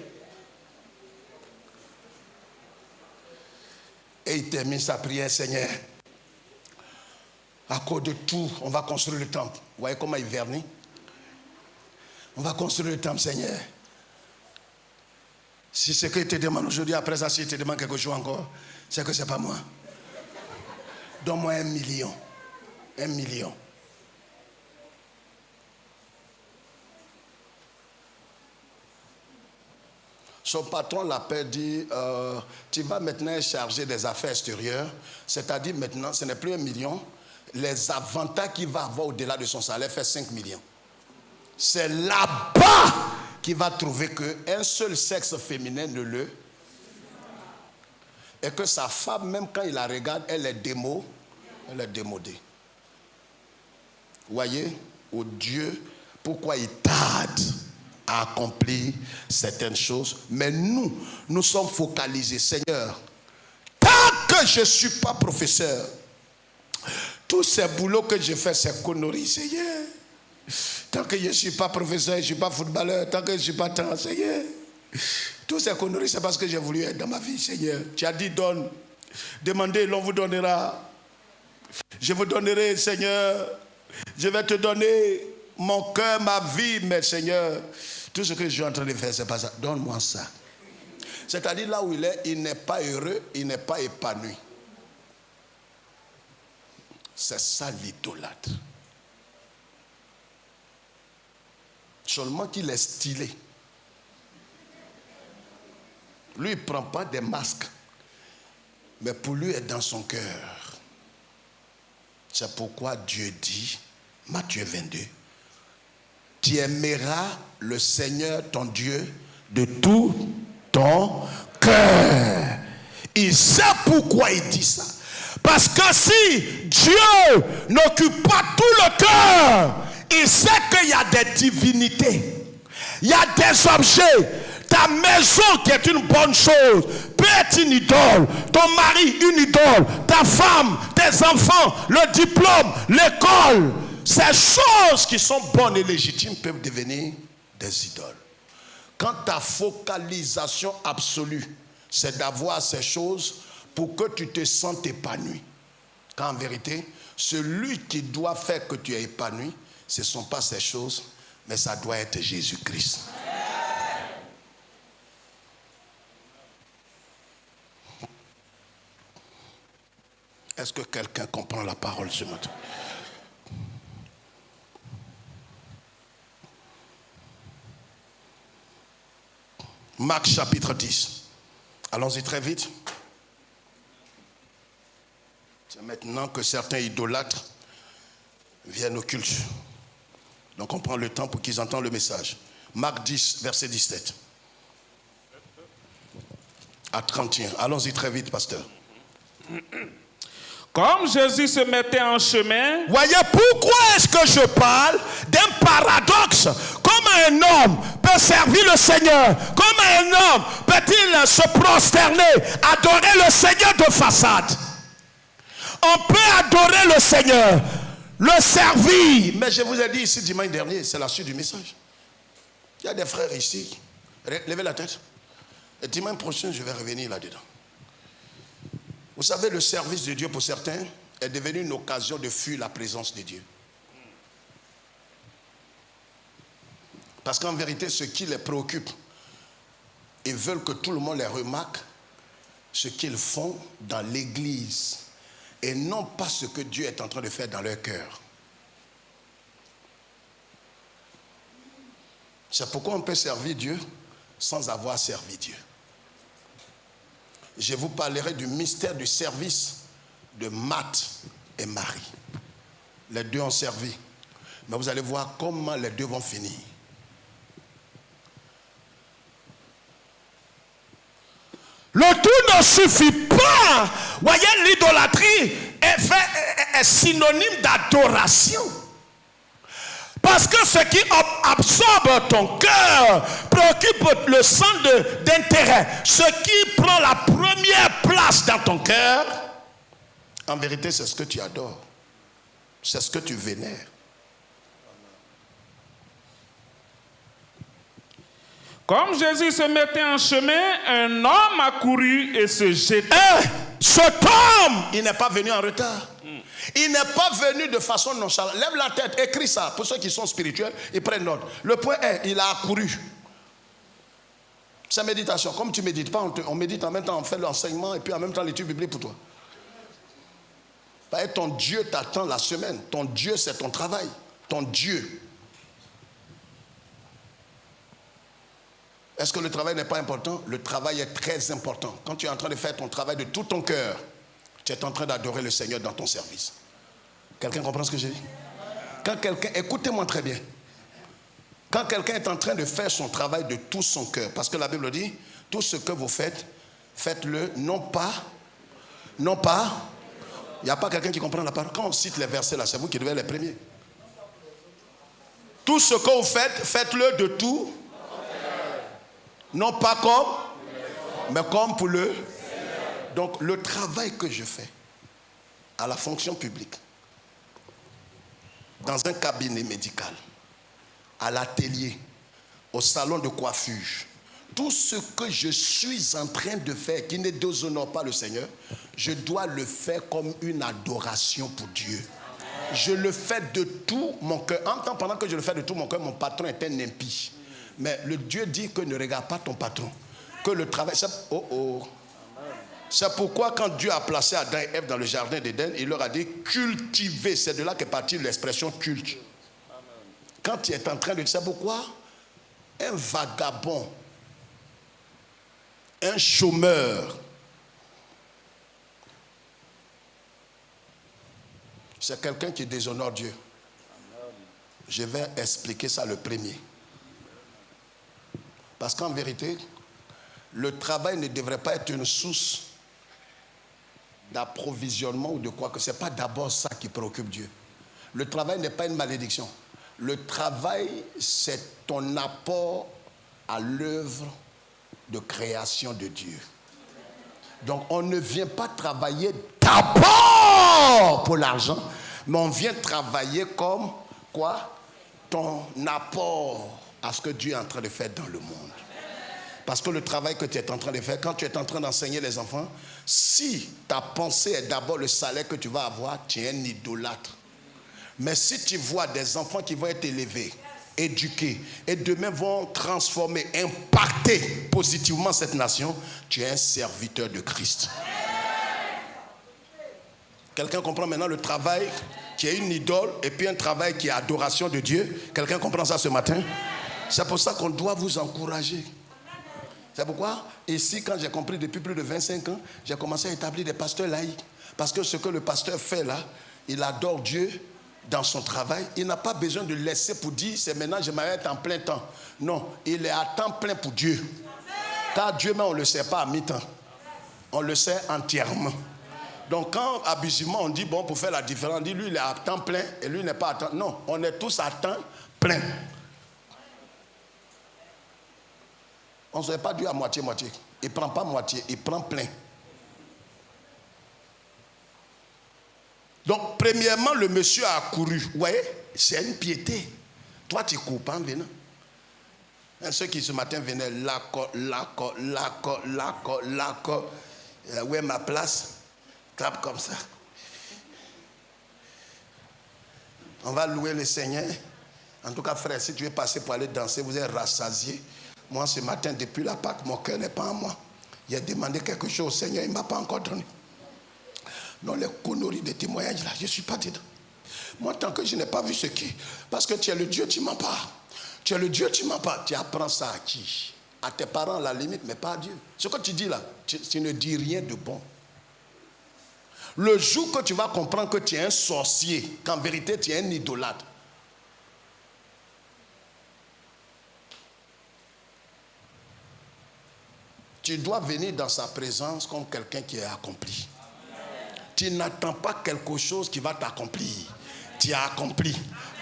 Et il termine sa prière, Seigneur. À cause de tout, on va construire le temple. Vous voyez comment il vernit? On va construire le temple, Seigneur. Si ce que te demande aujourd'hui, après ça, si te demande quelque chose encore, c'est que ce n'est pas moi. Donne-moi 1 million. 1 million. Son patron l'appelle, dit, tu vas maintenant charger des affaires extérieures. C'est-à-dire maintenant, ce n'est plus 1 million. Les avantages qu'il va avoir au-delà de son salaire fait 5 millions. C'est là-bas qu'il va trouver qu'un seul sexe féminin ne le... Et que sa femme, même quand il la regarde, elle est démodée. Vous voyez, au Dieu, pourquoi il tarde à accomplir certaines choses. Mais nous sommes focalisés. Seigneur, tant que je ne suis pas professeur, tous ces boulots que je fais, c'est conneries, Seigneur. Tant que je ne suis pas professeur, je ne suis pas footballeur, tant que je ne suis pas tant, Seigneur. Tous ces conneries, c'est parce que j'ai voulu être dans ma vie, Seigneur. Tu as dit, donne. Demandez, l'on vous donnera. Je vous donnerai, Seigneur. Je vais te donner mon cœur, ma vie, mais Seigneur, tout ce que je suis en train de faire, c'est pas ça. Donne-moi ça. C'est-à-dire, là où il est, il n'est pas heureux, il n'est pas épanoui. C'est ça l'idolâtre. Seulement qu'il est stylé. Lui, il ne prend pas des masques. Mais pour lui, est dans son cœur. C'est pourquoi Dieu dit, Matthieu 22, tu aimeras le Seigneur ton Dieu de tout ton cœur. Il sait pourquoi il dit ça. Parce que si Dieu n'occupe pas tout le cœur, il sait qu'il y a des divinités, il y a des objets ta maison qui est une bonne chose peut être une idole, ton mari une idole, ta femme, tes enfants, le diplôme, l'école. Ces choses qui sont bonnes et légitimes peuvent devenir des idoles. Quand ta focalisation absolue, c'est d'avoir ces choses pour que tu te sentes épanoui. Quand en vérité, celui qui doit faire que tu es épanoui, ce ne sont pas ces choses, mais ça doit être Jésus-Christ. Est-ce que quelqu'un comprend la parole ce matin? Marc chapitre 10. Allons-y très vite. C'est maintenant que certains idolâtres viennent au culte. Donc on prend le temps pour qu'ils entendent le message. Marc 10, verset 17. À 31. Allons-y très vite, pasteur. Comme Jésus se mettait en chemin... Voyez pourquoi est-ce que je parle d'un paradoxe? Comment un homme peut servir le Seigneur? Comment un homme peut-il se prosterner, adorer le Seigneur de façade? On peut adorer le Seigneur, le servir. Mais je vous ai dit ici dimanche dernier, c'est la suite du message. Il y a des frères ici. Levez la tête. Et dimanche prochain, je vais revenir là-dedans. Vous savez, le service de Dieu pour certains est devenu une occasion de fuir la présence de Dieu. Parce qu'en vérité, ce qui les préoccupe, ils veulent que tout le monde les remarque ce qu'ils font dans l'église et non pas ce que Dieu est en train de faire dans leur cœur. C'est pourquoi on peut servir Dieu sans avoir servi Dieu. Je vous parlerai du mystère du service de Marthe et Marie. Les deux ont servi. Mais vous allez voir comment les deux vont finir. Le tout ne suffit pas. Voyez, l'idolâtrie est synonyme d'adoration. Parce que ce qui absorbe ton cœur, préoccupe le centre d'intérêt, ce qui prend la première place dans ton cœur, en vérité, c'est ce que tu adores. C'est ce que tu vénères. Comme Jésus se mettait en chemin, un homme accourut et se jeta. Cet homme, il n'est pas venu en retard. Il n'est pas venu de façon nonchalante. Lève la tête, écris ça. Pour ceux qui sont spirituels, ils prennent note. Le point est, il a accouru. C'est méditation. Comme tu ne médites pas, on médite en même temps, on fait l'enseignement et puis en même temps l'étude biblique pour toi. Ton Dieu t'attend la semaine. Ton Dieu, c'est ton travail. Ton Dieu. Est-ce que le travail n'est pas important? Le travail est très important. Quand tu es en train de faire ton travail de tout ton cœur, tu es en train d'adorer le Seigneur dans ton service. Quelqu'un comprend ce que j'ai dit? Quand quelqu'un, écoutez-moi très bien. Quand quelqu'un est en train de faire son travail de tout son cœur, parce que la Bible dit, tout ce que vous faites, faites-le non pas, il n'y a pas quelqu'un qui comprend la parole. Quand on cite les versets là, c'est vous qui devez être les premiers. Tout ce que vous faites, faites-le de tout. Non pas comme, mais comme pour le. Donc le travail que je fais à la fonction publique, dans un cabinet médical, à l'atelier, au salon de coiffure, tout ce que je suis en train de faire qui ne déshonore pas le Seigneur, je dois le faire comme une adoration pour Dieu. Je le fais de tout mon cœur. En temps, pendant que je le fais de tout mon cœur, mon patron est un impie. Mais le Dieu dit que ne regarde pas ton patron. Que le travail... C'est pourquoi quand Dieu a placé Adam et Ève dans le jardin d'Éden, il leur a dit cultiver. C'est de là qu'est partie l'expression culte. Quand tu es en train de... C'est pourquoi un vagabond, un chômeur, c'est quelqu'un qui déshonore Dieu. Je vais expliquer ça le premier. Parce qu'en vérité, le travail ne devrait pas être une source d'approvisionnement ou de quoi que ce n'est pas d'abord ça qui préoccupe Dieu. Le travail n'est pas une malédiction. Le travail, c'est ton apport à l'œuvre de création de Dieu. Donc on ne vient pas travailler d'abord pour l'argent, mais on vient travailler comme quoi? Ton apport à ce que Dieu est en train de faire dans le monde. Parce que le travail que tu es en train de faire, quand tu es en train d'enseigner les enfants, si ta pensée est d'abord le salaire que tu vas avoir, tu es un idolâtre. Mais si tu vois des enfants qui vont être élevés, éduqués, et demain vont transformer, impacter positivement cette nation, tu es un serviteur de Christ. Quelqu'un comprend maintenant le travail qui est une idole et puis un travail qui est adoration de Dieu? Quelqu'un comprend ça ce matin? C'est pour ça qu'on doit vous encourager. C'est pourquoi, ici, quand j'ai compris depuis plus de 25 ans, j'ai commencé à établir des pasteurs laïcs. Parce que ce que le pasteur fait là, il adore Dieu dans son travail. Il n'a pas besoin de laisser pour dire, c'est maintenant je m'arrête en plein temps. Non, il est à temps plein pour Dieu. Car Dieu, mais on ne le sait pas à mi-temps. On le sait entièrement. Donc quand abusivement on dit, bon, pour faire la différence, on dit, lui il est à temps plein et lui n'est pas à temps. Non, on est tous à temps plein. On ne serait pas dû à moitié-moitié. Il ne prend pas moitié, il prend plein. Donc, premièrement, le monsieur a couru. Vous voyez, c'est une piété. Toi, tu ne cours pas en venant. Ceux qui ce matin venaient, où est ma place? Clap comme ça. On va louer le Seigneur. En tout cas, frère, si tu es passé pour aller danser, vous êtes rassasié. Moi, ce matin, depuis la Pâque, mon cœur n'est pas en moi. J'ai demandé quelque chose au Seigneur, il ne m'a pas encore donné. Non, les conneries de témoignages là, je ne suis pas dedans. Moi, tant que je n'ai pas vu ce qui est, parce que tu es le Dieu, tu ne mens pas. Tu es le Dieu, tu ne mens pas. Tu apprends ça à qui? À tes parents, à la limite, mais pas à Dieu. Ce que tu dis là, tu ne dis rien de bon. Le jour que tu vas comprendre que tu es un sorcier, qu'en vérité, tu es un idolâtre, tu dois venir dans sa présence comme quelqu'un qui est accompli. Tu n'attends pas quelque chose qui va t'accomplir. Tu as accompli.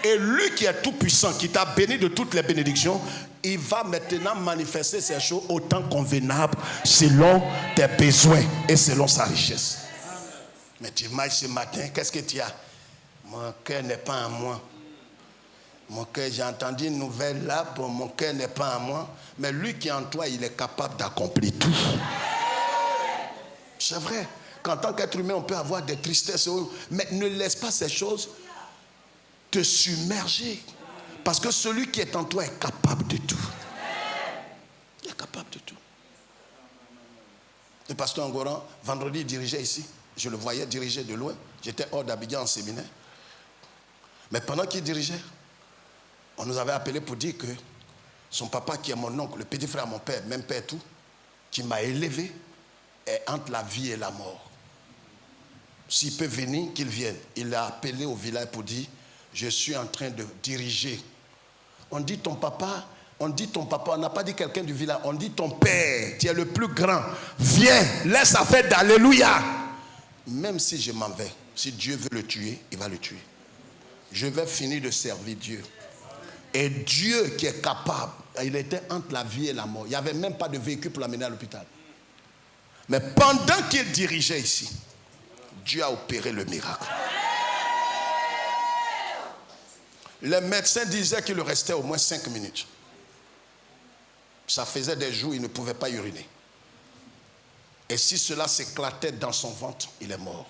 Et lui qui est tout puissant, qui t'a béni de toutes les bénédictions, il va maintenant manifester ces choses au temps convenable, selon tes besoins et selon sa richesse. Mais tu marches ce matin, qu'est-ce que tu as? Mon cœur n'est pas en moi. Mon cœur, j'ai entendu une nouvelle là, bon, mon cœur n'est pas en moi. Mais lui qui est en toi, il est capable d'accomplir tout. C'est vrai qu'en tant qu'être humain, on peut avoir des tristesses, mais ne laisse pas ces choses te submerger. Parce que celui qui est en toi est capable de tout. Il est capable de tout. Le pasteur Angoran, vendredi, il dirigeait ici. Je le voyais diriger de loin. J'étais hors d'Abidjan en séminaire. Mais pendant qu'il dirigeait, on nous avait appelé pour dire que son papa, qui est mon oncle, le petit frère à mon père, même père tout, qui m'a élevé, est entre la vie et la mort. S'il peut venir, qu'il vienne. Il l'a appelé au village pour dire, je suis en train de diriger. On dit ton papa, on n'a pas dit quelqu'un du village, on dit ton père, tu es le plus grand. Viens, laisse la fête d'alléluia. Même si je m'en vais, si Dieu veut le tuer, il va le tuer. Je vais finir de servir Dieu. Et Dieu qui est capable, il était entre la vie et la mort. Il n'y avait même pas de véhicule pour l'amener à l'hôpital. Mais pendant qu'il dirigeait ici, Dieu a opéré le miracle. Les médecins disaient qu'il restait au moins 5 minutes. Ça faisait des jours, il ne pouvait pas uriner. Et si cela s'éclatait dans son ventre, il est mort.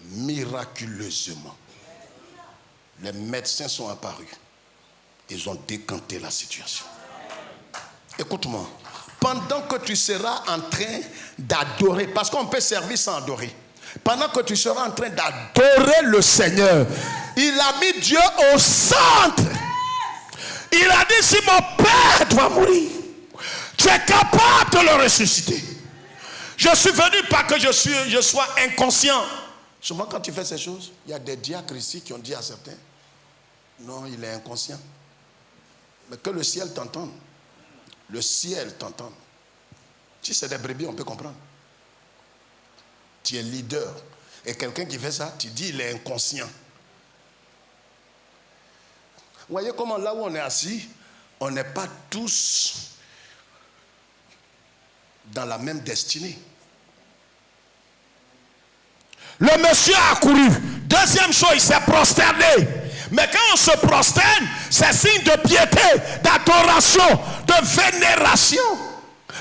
Miraculeusement, les médecins sont apparus. Ils ont décanté la situation. Écoute-moi, pendant que tu seras en train d'adorer, parce qu'on peut servir sans adorer, pendant que tu seras en train d'adorer le Seigneur, il a mis Dieu au centre. Il a dit, si mon père doit mourir, tu es capable de le ressusciter. Je suis venu pas que je sois inconscient. Souvent quand tu fais ces choses, il y a des diacres ici qui ont dit à certains, non, il est inconscient. Mais que le ciel t'entende. Le ciel t'entende. Si c'est des brebis, on peut comprendre. Tu es leader. Et quelqu'un qui fait ça, tu dis il est inconscient. Vous voyez comment là où on est assis, on n'est pas tous dans la même destinée. Le monsieur a couru. Deuxième chose, il s'est prosterné. Mais quand on se prosterne, c'est signe de piété, d'adoration, de vénération.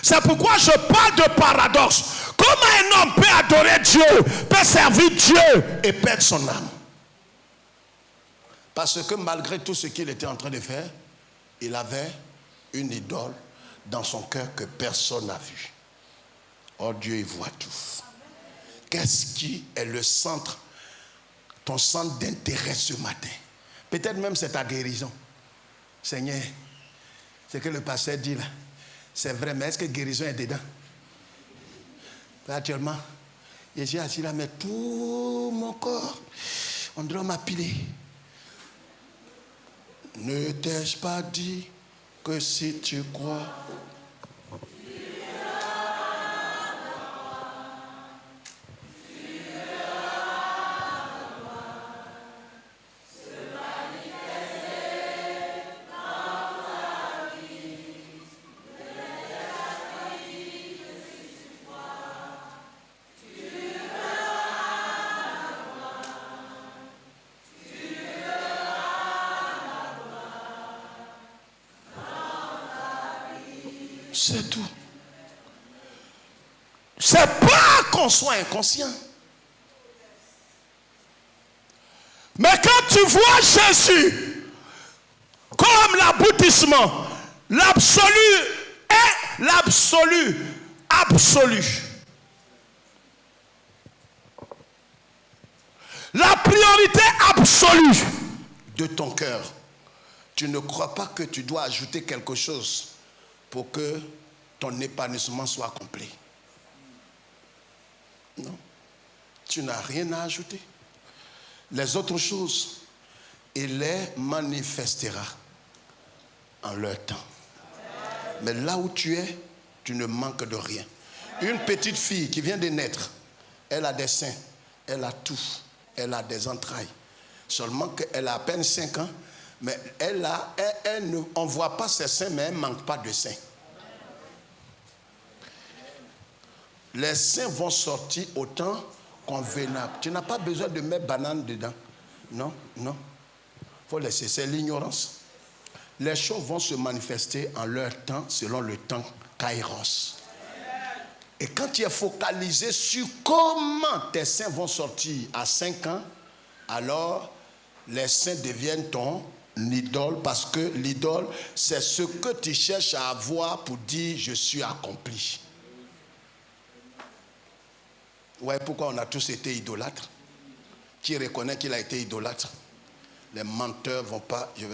C'est pourquoi je parle de paradoxe. Comment un homme peut adorer Dieu, peut servir Dieu et perdre son âme? Parce que malgré tout ce qu'il était en train de faire, il avait une idole dans son cœur que personne n'a vue. Oh, Dieu, il voit tout. Qu'est-ce qui est le centre, ton centre d'intérêt ce matin? Peut-être même c'est ta guérison. Seigneur, ce que le pasteur dit là, c'est vrai, mais est-ce que guérison est dedans? Actuellement, je suis assis là, mais tout mon corps, on doit m'appeler. Ne t'ai-je pas dit que si tu crois, c'est tout. C'est pas qu'on soit inconscient. Mais quand tu vois Jésus comme l'aboutissement, l'absolu est l'absolu, absolu. La priorité absolue de ton cœur. Tu ne crois pas que tu dois ajouter quelque chose pour que ton épanouissement soit complet. Non. Tu n'as rien à ajouter. Les autres choses, il les manifestera en leur temps. Mais là où tu es, tu ne manques de rien. Une petite fille qui vient de naître, elle a des seins, elle a tout, elle a des entrailles. Seulement qu'elle a à peine 5 ans, mais on ne voit pas ses seins, mais elle ne manque pas de seins. Les seins vont sortir autant convenable. Tu n'as pas besoin de mettre banane dedans. Non, non. Il faut laisser, c'est l'ignorance. Les choses vont se manifester en leur temps, selon le temps Kairos. Et quand tu es focalisé sur comment tes seins vont sortir à 5 ans, alors les seins deviennent ton idole, parce que l'idole, c'est ce que tu cherches à avoir pour dire je suis accompli. Ouais, pourquoi on a tous été idolâtres? Qui reconnaît qu'il a été idolâtre? Les menteurs vont pas. Je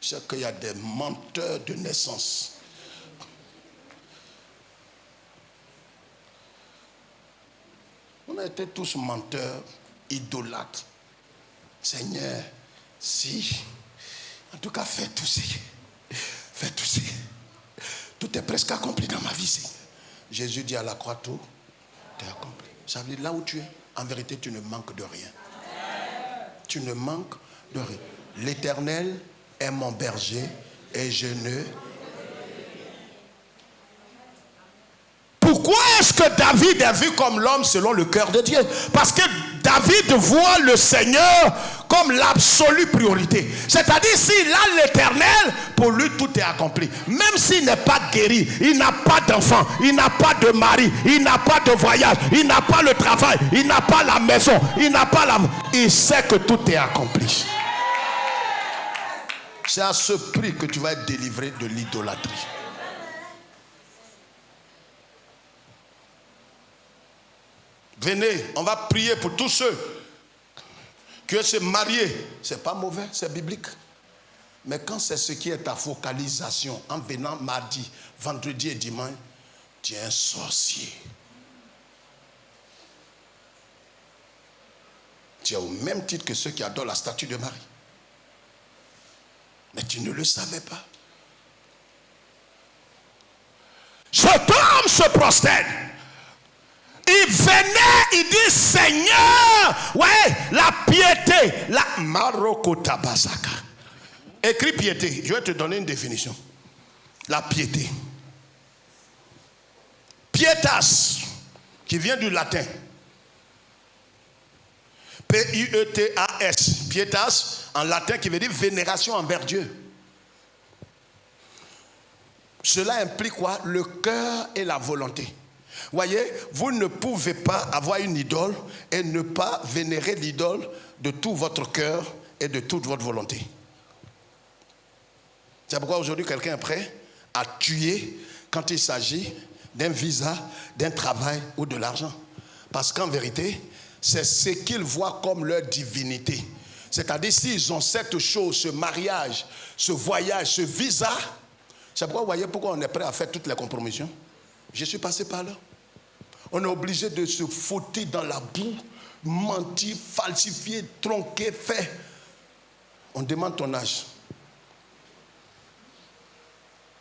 sais qu'il y a des menteurs de naissance. On a été tous menteurs, idolâtres. Seigneur, si, en tout cas, fais tout ça. Fais tout ça. Tout est presque accompli dans ma vie. Seigneur. Jésus dit à la croix, tout est accompli. Ça veut dire là où tu es, en vérité, tu ne manques de rien. Tu ne manques de rien. L'Éternel est mon berger et je ne... Pourquoi est-ce que David est vu comme l'homme selon le cœur de Dieu? Parce que David voit le Seigneur comme l'absolue priorité. C'est-à-dire, s'il a l'Éternel, pour lui tout est accompli. Même s'il n'est pas guéri, il n'a pas d'enfant, il n'a pas de mari, il n'a pas de voyage, il n'a pas le travail, il n'a pas la maison, il n'a pas la... Il sait que tout est accompli. C'est à ce prix que tu vas être délivré de l'idolâtrie. Venez, on va prier pour tous ceux qui veulent se marier. Ce n'est pas mauvais, c'est biblique. Mais quand c'est ce qui est ta focalisation, en venant mardi, vendredi et dimanche, tu es un sorcier. Tu es au même titre que ceux qui adorent la statue de Marie. Mais tu ne le savais pas. Cet homme se prosterne. Il venait, il dit Seigneur, ouais, la piété, la marokotabasaka. Écris piété, je vais te donner une définition. La piété. Pietas, qui vient du latin. P-I-E-T-A-S. Pietas, en latin, qui veut dire vénération envers Dieu. Cela implique quoi? Le cœur et la volonté. Voyez, vous ne pouvez pas avoir une idole et ne pas vénérer l'idole de tout votre cœur et de toute votre volonté. C'est pourquoi aujourd'hui quelqu'un est prêt à tuer quand il s'agit d'un visa, d'un travail ou de l'argent. Parce qu'en vérité, c'est ce qu'ils voient comme leur divinité. C'est-à-dire s'ils ont cette chose, ce mariage, ce voyage, ce visa, c'est pourquoi vous voyez pourquoi on est prêt à faire toutes les compromissions. Je suis passé par là. On est obligé de se foutre dans la boue, mentir, falsifier, tronquer, faire. On demande ton âge.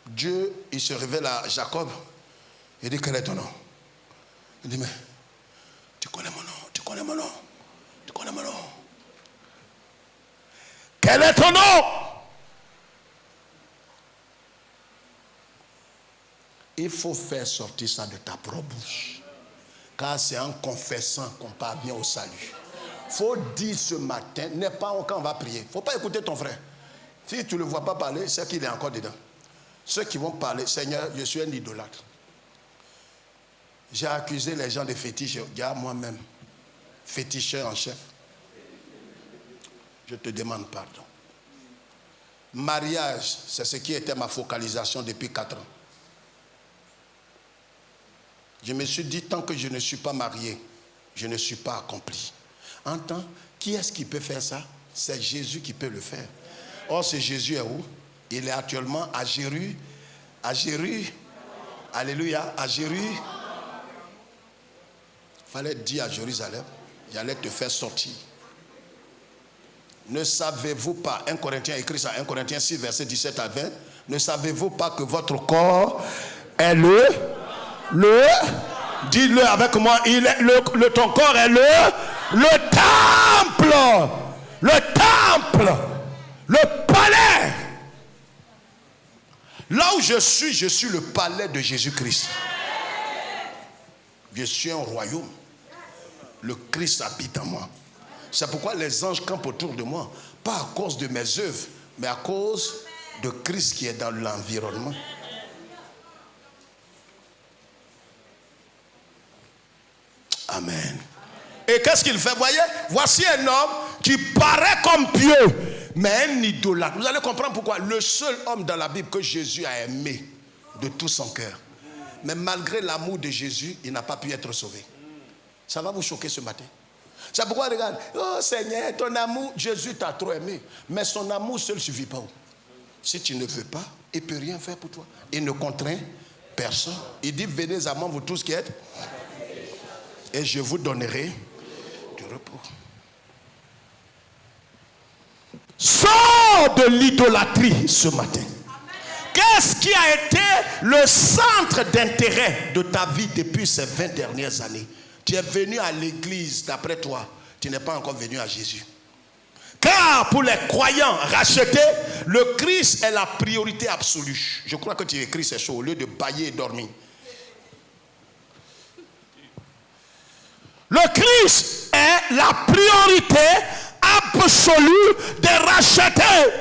Dieu, il se révèle à Jacob. Il dit, quel est ton nom? Il dit, mais tu connais mon nom, tu connais mon nom, tu connais mon nom. Quel est ton nom? Il faut faire sortir ça de ta propre bouche. Car c'est en confessant qu'on parvient au salut. Il faut dire ce matin, n'est pas quand on va prier. Il ne faut pas écouter ton frère. Si tu ne le vois pas parler, c'est qu'il est encore dedans. Ceux qui vont parler, Seigneur, je suis un idolâtre. J'ai accusé les gens de fétiches. Regarde moi-même, féticheur en chef. Je te demande pardon. Mariage, c'est ce qui était ma focalisation depuis 4 ans. Je me suis dit, tant que je ne suis pas marié, je ne suis pas accompli. En temps, qui est-ce qui peut faire ça? C'est Jésus qui peut le faire. Or, ce Jésus est où? Il est actuellement à Jérusalem. Alléluia, à Jérusalem. Il fallait dire à Jérusalem, il allait te faire sortir. Ne savez-vous pas, 1 Corinthiens écrit ça, 1 Corinthiens 6, verset 17 à 20, ne savez-vous pas que votre corps est dis-le avec moi, ton corps est le temple, le palais. Là où je suis le palais de Jésus-Christ. Je suis un royaume. Le Christ habite en moi. C'est pourquoi les anges campent autour de moi. Pas à cause de mes œuvres, mais à cause de Christ qui est dans l'environnement. Amen. Et qu'est-ce qu'il fait? Voyez, voici un homme qui paraît comme pieux, mais un idolâtre. Vous allez comprendre pourquoi. Le seul homme dans la Bible que Jésus a aimé de tout son cœur. Mais malgré l'amour de Jésus, il n'a pas pu être sauvé. Ça va vous choquer ce matin. C'est pourquoi, regarde, oh Seigneur, ton amour, Jésus t'a trop aimé. Mais son amour seul ne suffit pas. Si tu ne veux pas, il ne peut rien faire pour toi. Il ne contraint personne. Il dit, venez à moi, vous tous qui êtes, et je vous donnerai du repos. Sors de l'idolâtrie ce matin. Qu'est-ce qui a été le centre d'intérêt de ta vie depuis ces 20 dernières années? Tu es venu à l'église, d'après toi, tu n'es pas encore venu à Jésus. Car pour les croyants rachetés, le Christ est la priorité absolue. Je crois que tu écris ces choses au lieu de bailler et dormir. Le Christ est la priorité absolue des rachetés.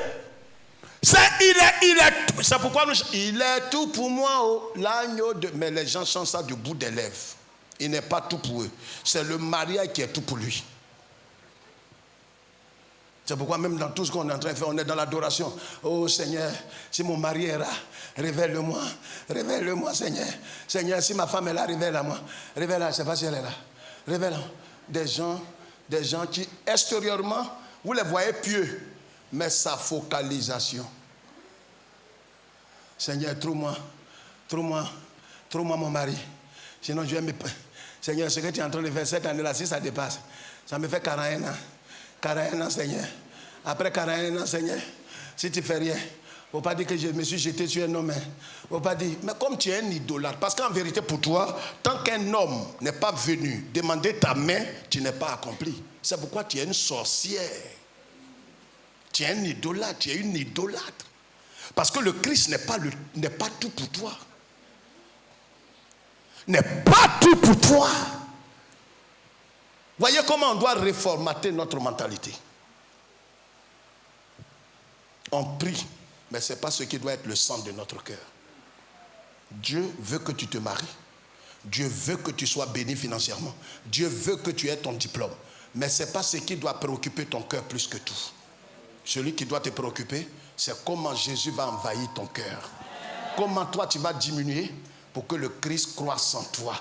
C'est pourquoi il est tout pour moi, oh, l'agneau de... Mais les gens chantent ça du bout des lèvres. Il n'est pas tout pour eux. C'est le mariage qui est tout pour lui. C'est pourquoi même dans tout ce qu'on est en train de faire, on est dans l'adoration. Oh Seigneur, si mon mari est là, révèle-le-moi. Révèle-le-moi, Seigneur. Seigneur, si ma femme est là, révèle-la-moi. Révèle-la, je ne sais pas si elle est là. Révèle-la. Des gens qui, extérieurement, vous les voyez pieux, mais sa focalisation. Seigneur, trouve-moi mon mari. Sinon, je vais me... Seigneur, ce que tu es en train de faire cette année-là, si ça dépasse, ça me fait 41 ans. 41 ans, Seigneur. Après 41 ans, Seigneur, si tu ne fais rien, Faut pas dire que je me suis jeté sur un homme. Faut pas dire, mais comme tu es un idolâtre, parce qu'en vérité pour toi, tant qu'un homme n'est pas venu demander ta main, tu n'es pas accompli. C'est pourquoi tu es une sorcière. Tu es un idolâtre, tu es une idolâtre. Parce que le Christ n'est pas tout pour toi. N'est pas tout pour toi. Voyez comment on doit réformater notre mentalité. On prie, mais ce n'est pas ce qui doit être le centre de notre cœur. Dieu veut que tu te maries. Dieu veut que tu sois béni financièrement. Dieu veut que tu aies ton diplôme. Mais ce n'est pas ce qui doit préoccuper ton cœur plus que tout. Celui qui doit te préoccuper, c'est comment Jésus va envahir ton cœur. Comment toi tu vas diminuer pour que le Christ croisse en toi.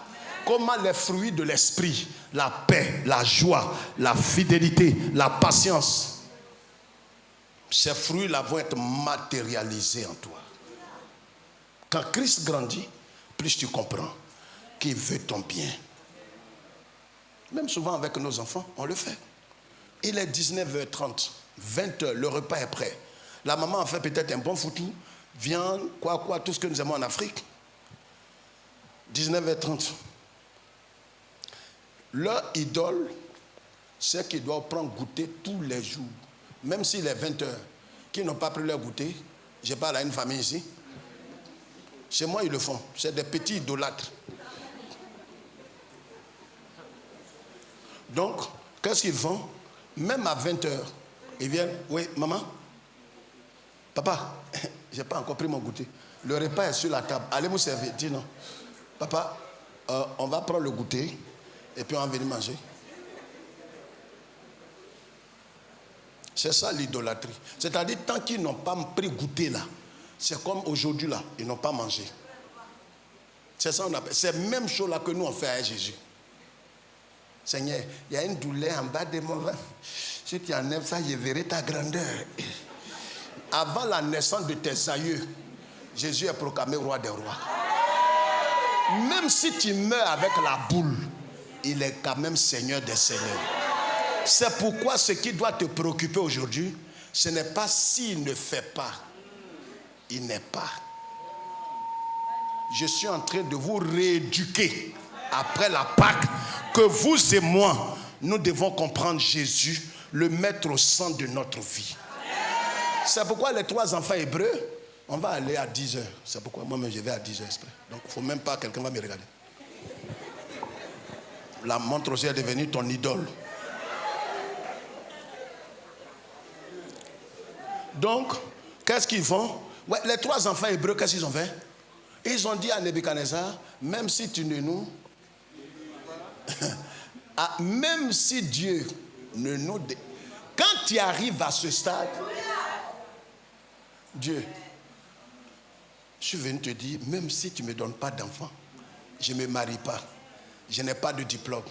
Comment les fruits de l'esprit, la paix, la joie, la fidélité, la patience, ces fruits-là vont être matérialisés en toi. Quand Christ grandit, plus tu comprends qu'il veut ton bien. Même souvent avec nos enfants, on le fait. Il est 19h30, 20h, le repas est prêt. La maman a fait peut-être un bon foutou, viande, tout ce que nous aimons en Afrique. 19h30. Leur idole, c'est qu'ils doivent prendre goûter tous les jours. Même s'il est 20h, qui n'ont pas pris leur goûter, je parle à une famille ici. Chez moi, ils le font. C'est des petits idolâtres. Donc, qu'est-ce qu'ils font? Même à 20h, ils viennent. Oui, maman? Papa, je n'ai pas encore pris mon goûter. Le repas est sur la table. Allez vous servir. Dis non. Papa, on va prendre le goûter et puis on va venir manger. C'est ça l'idolâtrie. C'est-à-dire, tant qu'ils n'ont pas pris goûter là, c'est comme aujourd'hui là, ils n'ont pas mangé. C'est ça qu'on appelle. C'est la même chose là que nous on fait à Jésus. Seigneur, il y a une douleur en bas de mon ventre. Si tu enlèves ça, je verrai ta grandeur. Avant la naissance de tes aïeux, Jésus est proclamé roi des rois. Même si tu meurs avec la boule, il est quand même Seigneur des seigneurs. C'est pourquoi ce qui doit te préoccuper aujourd'hui, ce n'est pas s'il ne fait pas. Il n'est pas. Je suis en train de vous rééduquer après la Pâque, que vous et moi, nous devons comprendre Jésus, le mettre au centre de notre vie. C'est pourquoi les 3 enfants hébreux, on va aller à 10h. C'est pourquoi moi-même je vais à 10h exprès. Donc il ne faut même pas que quelqu'un va me regarder. La montre aussi est devenue ton idole. Donc, qu'est-ce qu'ils font? Ouais, les 3 enfants hébreux, qu'est-ce qu'ils ont fait? Ils ont dit à Nebuchadnezzar, même si tu ne nous... même si Dieu ne nous... Quand tu arrives à ce stade, Dieu, je suis venu te dire, même si tu ne me donnes pas d'enfant, je ne me marie pas, je n'ai pas de diplôme.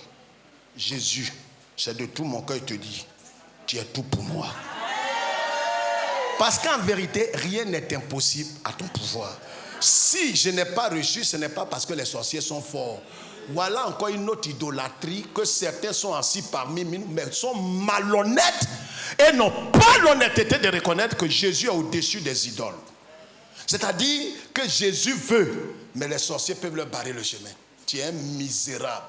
Jésus, c'est de tout mon cœur, il te dit, tu es tout pour moi. Parce qu'en vérité, rien n'est impossible à ton pouvoir. Si je n'ai pas reçu, ce n'est pas parce que les sorciers sont forts. Voilà encore une autre idolâtrie que certains sont assis parmi nous, mais sont malhonnêtes et n'ont pas l'honnêteté de reconnaître que Jésus est au-dessus des idoles. C'est-à-dire que Jésus veut, mais les sorciers peuvent leur barrer le chemin. Tu es un misérable.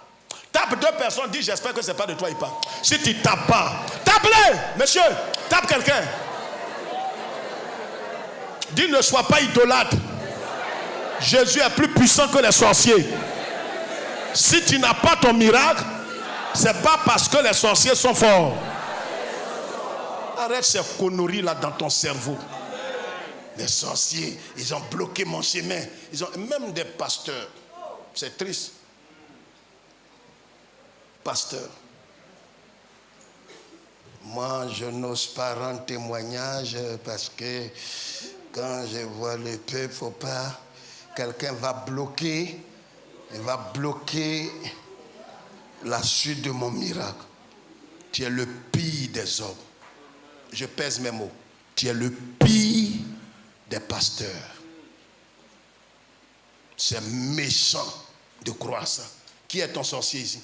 Tape 2 personnes, dis j'espère que ce n'est pas de toi il parle. Si tu ne tapes pas, tape-les, monsieur, tape quelqu'un. Dis ne sois pas idolâtre. Jésus est plus puissant que les sorciers. Si tu n'as pas ton miracle, c'est pas parce que les sorciers sont forts. Arrête ces conneries là dans ton cerveau. Les sorciers, ils ont bloqué mon chemin. Ils ont même des pasteurs. C'est triste. Pasteur. Moi, je n'ose pas rendre témoignage parce que quand je vois le peuple, faut pas. Quelqu'un va bloquer. Il va bloquer la suite de mon miracle. Tu es le pire des hommes. Je pèse mes mots. Tu es le pire des pasteurs. C'est méchant de croire ça. Qui est ton sorcier ici?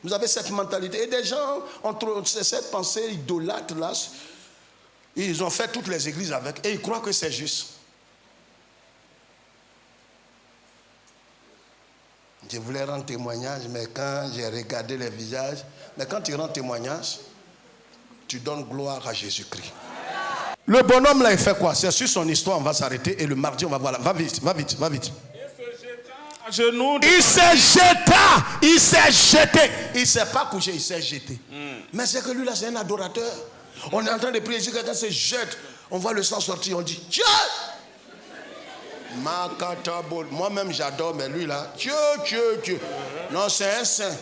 Vous avez cette mentalité. Et des gens ont cette pensée idolâtre là. Ils ont fait toutes les églises avec et ils croient que c'est juste. Je voulais rendre témoignage, mais quand j'ai regardé les visages, mais quand tu rends témoignage, tu donnes gloire à Jésus-Christ. Le bonhomme là, il fait quoi? C'est sur son histoire, on va s'arrêter et le mardi, on va voir là. Va vite, va vite, va vite. À genoux, Il s'est jeté, il s'est jeté. Il ne s'est pas couché, il s'est jeté. Mais c'est que lui là, c'est un adorateur. On est en train de prier, quelqu'un se jette, on voit le sang sortir, on dit Dieu. Moi-même j'adore, mais lui là, Dieu. Non, c'est un saint.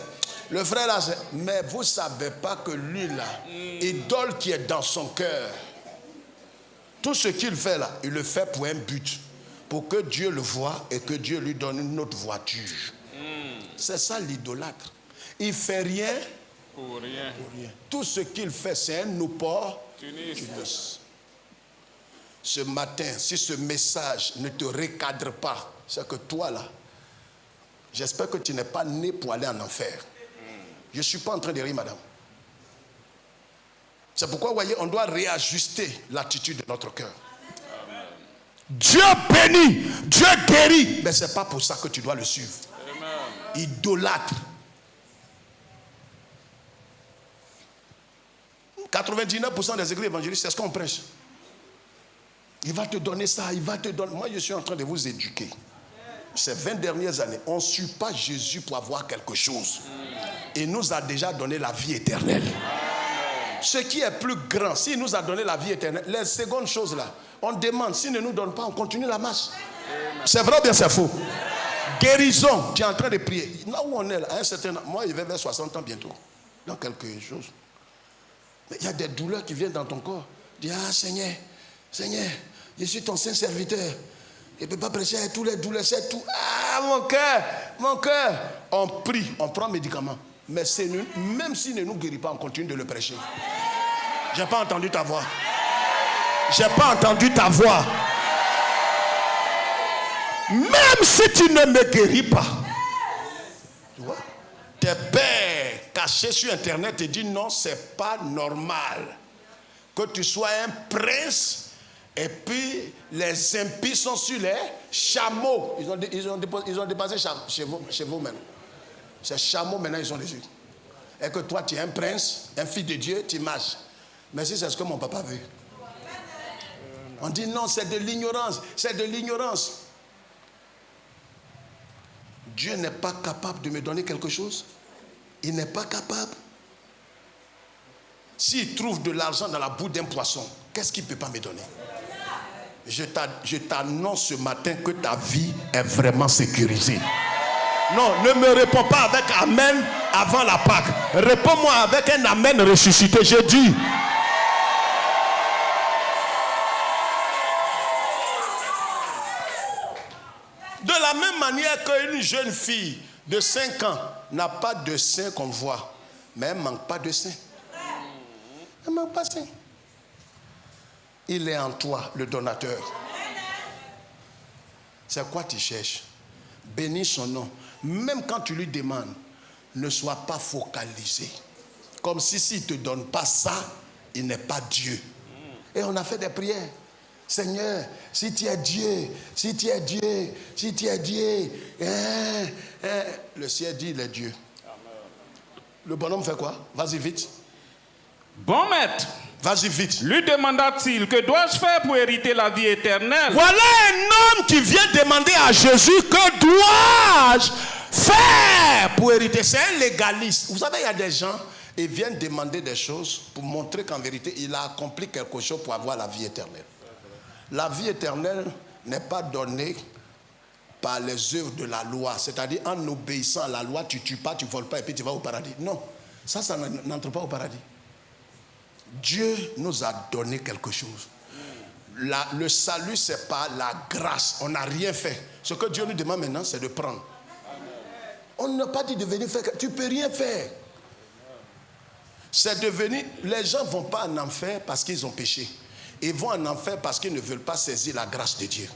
Le frère là, mais vous ne savez pas que lui là, idole qui est dans son cœur, tout ce qu'il fait là, il le fait pour un but, pour que Dieu le voie et que Dieu lui donne une autre voiture. C'est ça l'idolâtre. Il ne fait rien pour rien. Tout ce qu'il fait, c'est un opportuniste. Ce matin, si ce message ne te recadre pas, c'est que toi là, j'espère que tu n'es pas né pour aller en enfer. Je ne suis pas en train de rire, madame. C'est pourquoi, vous voyez, on doit réajuster l'attitude de notre cœur. Dieu bénit, Dieu guérit, mais ce n'est pas pour ça que tu dois le suivre. Amen. Idolâtre. 99% des églises évangélistes, c'est ce qu'on prêche. Il va te donner ça, il va te donner. Moi, je suis en train de vous éduquer. Ces 20 dernières années, on ne suit pas Jésus pour avoir quelque chose. Il nous a déjà donné la vie éternelle. Ce qui est plus grand, s'il nous a donné la vie éternelle, les secondes choses là, on demande, s'il ne nous donne pas, on continue la marche. C'est vrai ou bien c'est faux? Guérison, tu es en train de prier. Là où on est, là, à un certain âge, moi, il va vers 60 ans bientôt, dans quelque chose. Mais il y a des douleurs qui viennent dans ton corps. Dis, ah Seigneur, Seigneur, je suis ton saint serviteur. Je ne peux pas prêcher avec tous les douleurs, c'est tout. Ah, mon cœur. On prie, on prend médicaments. Mais même s'il ne nous guérit pas, on continue de le prêcher. Je n'ai pas entendu ta voix. Je n'ai pas entendu ta voix. Même si tu ne me guéris pas. Tu vois? Tes pères cachés sur Internet te disent non, ce n'est pas normal que tu sois un prince. Et puis les impies sont sur les chameaux. Ils ont dépassé chez vous maintenant. Ces chameaux maintenant ils sont dessus. Et que toi tu es un prince, un fils de Dieu, tu marches. Mais si c'est ce que mon papa veut. On dit non, c'est de l'ignorance. C'est de l'ignorance. Dieu n'est pas capable de me donner quelque chose. Il n'est pas capable. S'il trouve de l'argent dans la boue d'un poisson, qu'est-ce qu'il ne peut pas me donner? Je t'annonce ce matin que ta vie est vraiment sécurisée. Non, ne me réponds pas avec amen avant la Pâque. Réponds-moi avec un amen ressuscité. Je dis. De la même manière qu'une jeune fille de 5 ans n'a pas de sein qu'on voit, mais elle ne manque pas de sein. Elle ne manque pas de sein. Il est en toi, le donateur. C'est quoi tu cherches? Bénis son nom. Même quand tu lui demandes, ne sois pas focalisé. Comme si s'il ne te donne pas ça, il n'est pas Dieu. Et on a fait des prières. Seigneur, si tu es Dieu, si tu es Dieu, si tu es Dieu. Le ciel dit, il est Dieu. Le bonhomme fait quoi? Vas-y vite. Bon maître. Vas-y vite. Lui demanda-t-il, que dois-je faire pour hériter la vie éternelle? Voilà un homme qui vient demander à Jésus, que dois-je faire pour hériter? C'est un légaliste. Vous savez, il y a des gens, ils viennent demander des choses pour montrer qu'en vérité, il a accompli quelque chose pour avoir la vie éternelle. La vie éternelle n'est pas donnée par les œuvres de la loi. C'est-à-dire, en obéissant à la loi, tu ne tues pas, tu ne voles pas et puis tu vas au paradis. Non, ça n'entre pas au paradis. Dieu nous a donné quelque chose. Le salut, ce n'est pas la grâce. On n'a rien fait. Ce que Dieu nous demande maintenant, c'est de prendre. On n'a pas dit de venir faire. Tu ne peux rien faire. C'est devenu. Les gens ne vont pas en enfer parce qu'ils ont péché. Ils vont en enfer parce qu'ils ne veulent pas saisir la grâce de Dieu.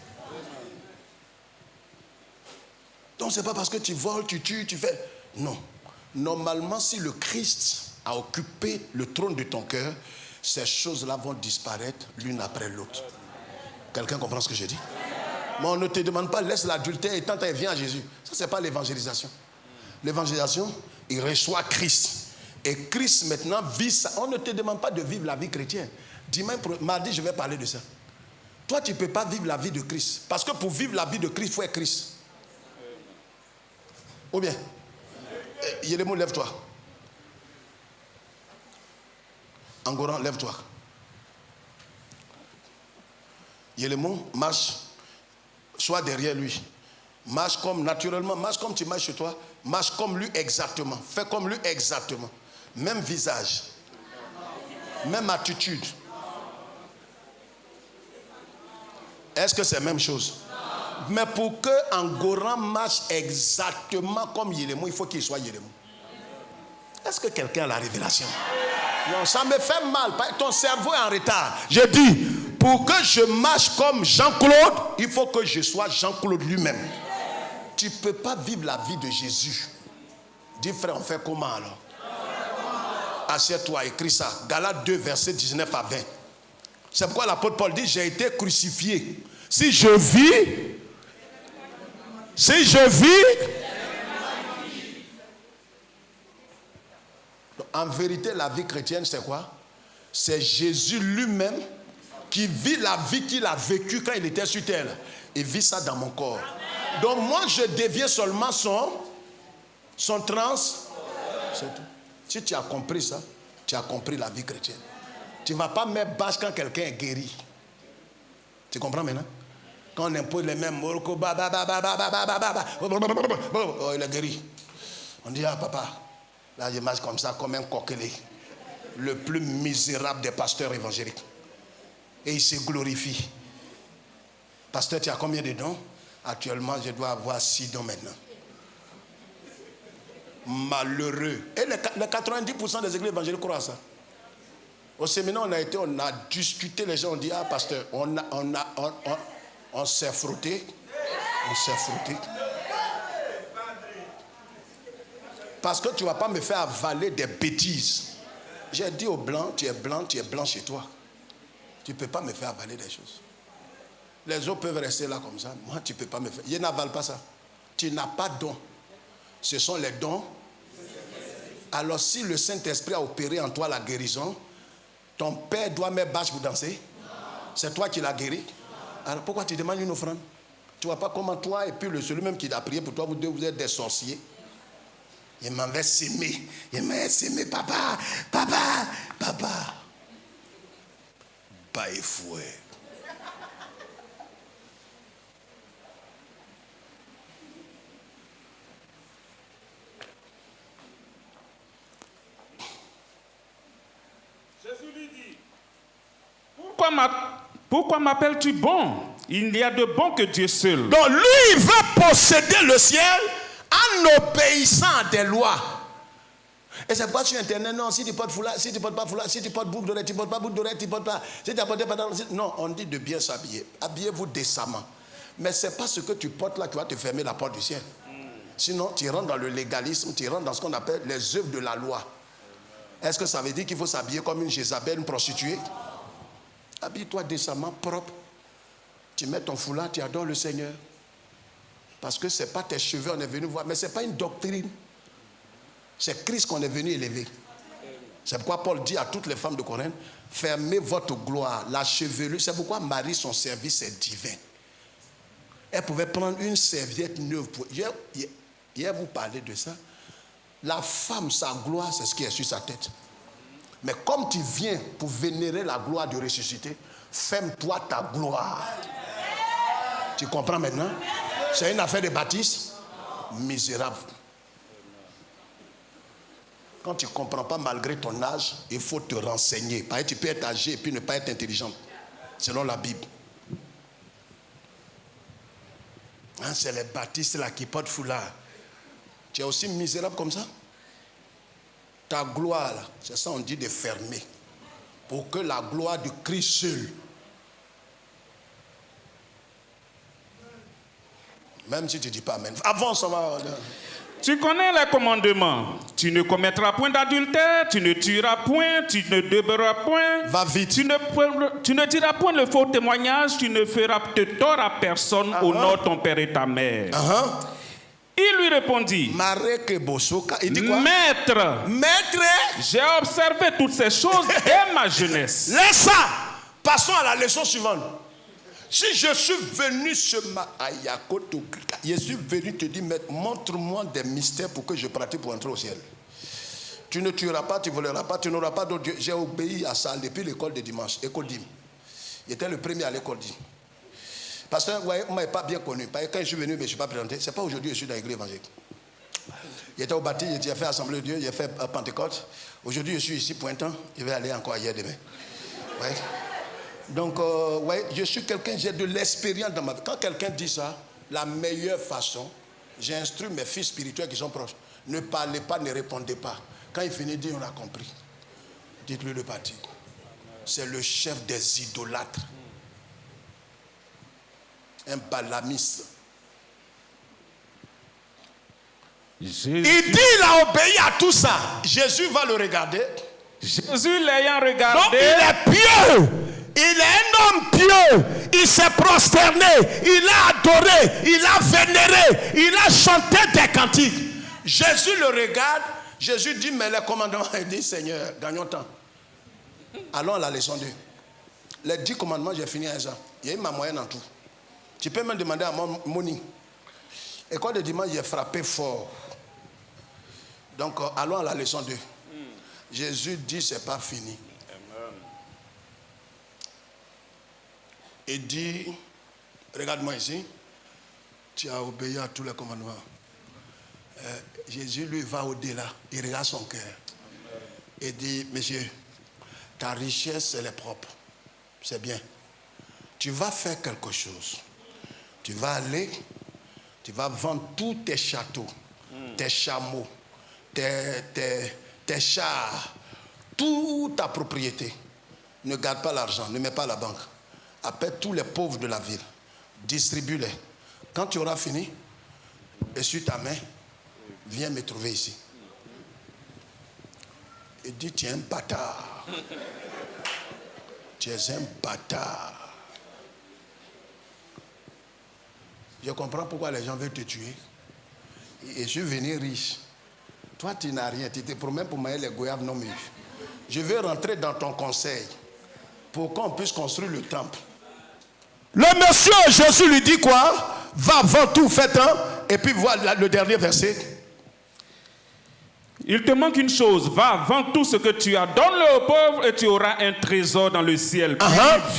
Donc, ce n'est pas parce que tu voles, tu tues, tu fais. Non. Normalement, si le Christ a occupé le trône de ton cœur, ces choses-là vont disparaître l'une après l'autre. Quelqu'un comprend ce que je dis? Mais on ne te demande pas, laisse l'adultère et tant qu'elle vient à Jésus. Ça, ce n'est pas l'évangélisation. L'évangélisation, il reçoit Christ. Et Christ maintenant vit ça. On ne te demande pas de vivre la vie chrétienne. Dimanche, mardi, je vais parler de ça. Toi, tu ne peux pas vivre la vie de Christ. Parce que pour vivre la vie de Christ, il faut être Christ. Ou bien, Yélémou, lève-toi. Angoran, lève-toi. Yélémou, marche. Sois derrière lui. Marche comme naturellement, marche comme tu marches chez toi. Marche comme lui exactement. Fais comme lui exactement. Même visage. Même attitude. Est-ce que c'est la même chose? Mais pour que Angoran marche exactement comme Yélémou, il faut qu'il soit Yélémou. Est-ce que quelqu'un a la révélation? Non, ça me fait mal. Ton cerveau est en retard. Je dis, pour que je marche comme Jean-Claude, il faut que je sois Jean-Claude lui-même. Tu ne peux pas vivre la vie de Jésus. Dis frère, on fait comment alors? Assieds-toi, écris ça. Galates 2, versets 19 à 20. C'est pourquoi l'apôtre Paul dit, j'ai été crucifié. Si je vis, en vérité, la vie chrétienne, c'est quoi? C'est Jésus lui-même qui vit la vie qu'il a vécue quand il était sur terre. Il vit ça dans mon corps. Donc moi, je deviens seulement son trans. C'est tout. Si tu as compris ça, tu as compris la vie chrétienne. Tu ne vas pas mettre bâche quand quelqu'un est guéri. Tu comprends maintenant? Quand on impose les mêmes mots, oh, il est guéri. On dit, ah papa, là je marche comme ça, comme un coquelet. Le plus misérable des pasteurs évangéliques. Et il se glorifie. Pasteur, tu as combien de dons? Actuellement, je dois avoir 6 dons maintenant. Malheureux. Et les 90% des églises évangéliques croient à ça. Au séminaire, on a discuté, les gens ont dit, ah pasteur, on s'est frotté. On s'est frotté. Parce que tu ne vas pas me faire avaler des bêtises. J'ai dit aux blancs, tu es blanc chez toi. Tu ne peux pas me faire avaler des choses. Les autres peuvent rester là comme ça. Moi, tu ne peux pas me faire. Je n'avale pas ça. Tu n'as pas de dons. Ce sont les dons. Alors, si le Saint-Esprit a opéré en toi la guérison, ton père doit mettre bâche pour danser. C'est toi qui l'as guéri. Alors, pourquoi tu demandes une offrande? Tu ne vois pas comment toi et puis celui-même qui t'a prié pour toi, vous deux, vous êtes des sorciers. Il m'avait s'aimer. Il m'avait s'aimer, papa. Pas et fouet. Jésus lui dit, pourquoi m'appelles-tu bon? Il n'y a de bon que Dieu seul. Donc lui, il veut posséder le ciel en obéissant à des lois. Et c'est pas sur Internet, non, si tu portes foulard, si tu portes pas foulard, si tu portes boucle d'oreille, tu portes pas boucle d'oreille, tu portes pas, si tu apportes pas non, on dit de bien s'habiller. Habillez-vous décemment. Mais c'est pas ce que tu portes là qui va te fermer la porte du ciel. Sinon, tu rentres dans le légalisme, tu rentres dans ce qu'on appelle les œuvres de la loi. Est-ce que ça veut dire qu'il faut s'habiller comme une Jézabel, une prostituée? Habille-toi décemment, propre. Tu mets ton foulard, tu adores le Seigneur. Parce que ce n'est pas tes cheveux on est venu voir, mais ce n'est pas une doctrine. C'est Christ qu'on est venu élever. C'est pourquoi Paul dit à toutes les femmes de Corinthe, fermez votre gloire, la chevelure. C'est pourquoi Marie, son service est divin. Elle pouvait prendre une serviette neuve. Hier, vous parlez de ça. La femme, sa gloire, c'est ce qui est sur sa tête. Mais comme tu viens pour vénérer la gloire du ressuscité, ferme-toi ta gloire. Tu comprends maintenant? C'est une affaire de baptiste misérable. Quand tu ne comprends pas malgré ton âge, il faut te renseigner. Parce que tu peux être âgé et puis ne pas être intelligent. Selon la Bible. Hein, c'est les baptistes là qui portent foulard. Tu es aussi misérable comme ça? Ta gloire, là, c'est ça on dit de fermer. Pour que la gloire du Christ seul. Même si tu ne dis pas amen. Avance, on va. Tu connais les commandements. Tu ne commettras point d'adultère, tu ne tueras point, tu ne déberas point. Va vite. Tu ne diras point le faux témoignage, tu ne feras de tort à personne, honore ton père et ta mère. Il lui répondit, il dit quoi? Maître, j'ai observé toutes ces choses dès ma jeunesse. Laisse ça. Passons à la leçon suivante. Si je suis venu je suis venu te dire, montre-moi des mystères pour que je pratique pour entrer au ciel. Tu ne tueras pas, tu ne voleras pas, tu n'auras pas d'autre Dieu. J'ai obéi à ça depuis l'école de dimanche, école d'hymne. J'étais le premier à l'école d'hymne. Parce que on ne m'a pas bien connu. Parce que quand je suis venu, je ne suis pas présenté. Ce n'est pas aujourd'hui que je suis dans l'église évangélique. J'étais au bâti, j'ai fait Assemblée de Dieu, j'ai fait Pentecôte. Aujourd'hui, je suis ici pointant. Je vais aller encore ailleurs demain. Ouais. Donc, je suis quelqu'un, j'ai de l'expérience dans ma vie. Quand quelqu'un dit ça, la meilleure façon, j'instruis mes fils spirituels qui sont proches. Ne parlez pas, ne répondez pas. Quand il finit de dire, on a compris. Dites-lui de partir. C'est le chef des idolâtres. Un balamiste. Il dit, il a obéi à tout ça. Jésus va le regarder. Jésus l'ayant regardé. Donc, il est pieux. Il est un homme pieux. Il s'est prosterné. Il a adoré. Il a vénéré. Il a chanté des cantiques. Jésus le regarde. Jésus dit, mais les commandements, il dit, Seigneur, gagnons temps. Allons à la leçon 2. Les 10 commandements, j'ai fini un ça. Il y a eu ma moyenne en tout. Tu peux me demander à Moni. École de dimanche, j'ai frappé fort. Donc, allons à la leçon 2. Jésus dit, c'est pas fini. Il dit, regarde-moi ici, tu as obéi à tous les commandements. Jésus, lui, va au-delà. Il regarde son cœur. Il dit, monsieur, ta richesse, elle est propre. C'est bien. Tu vas faire quelque chose. Tu vas aller, tu vas vendre tous tes châteaux, tes chameaux, tes chars, toute ta propriété. Ne garde pas l'argent, ne mets pas à la banque. Appelle tous les pauvres de la ville. Distribue-les. Quand tu auras fini, essuie ta main, viens me trouver ici. Il dit, tu es un bâtard. Tu es un bâtard. Je comprends pourquoi les gens veulent te tuer. Et je suis venu riche. Toi, tu n'as rien. Tu te promets pour manger les goyaves non mûres. Je veux rentrer dans ton conseil pour qu'on puisse construire le temple. Le monsieur, Jésus lui dit quoi? Va vendre tout, faites un. Et puis voilà le dernier verset. Il te manque une chose. Va, vends tout ce que tu as, donne-le aux pauvres et tu auras un trésor dans le ciel. Puis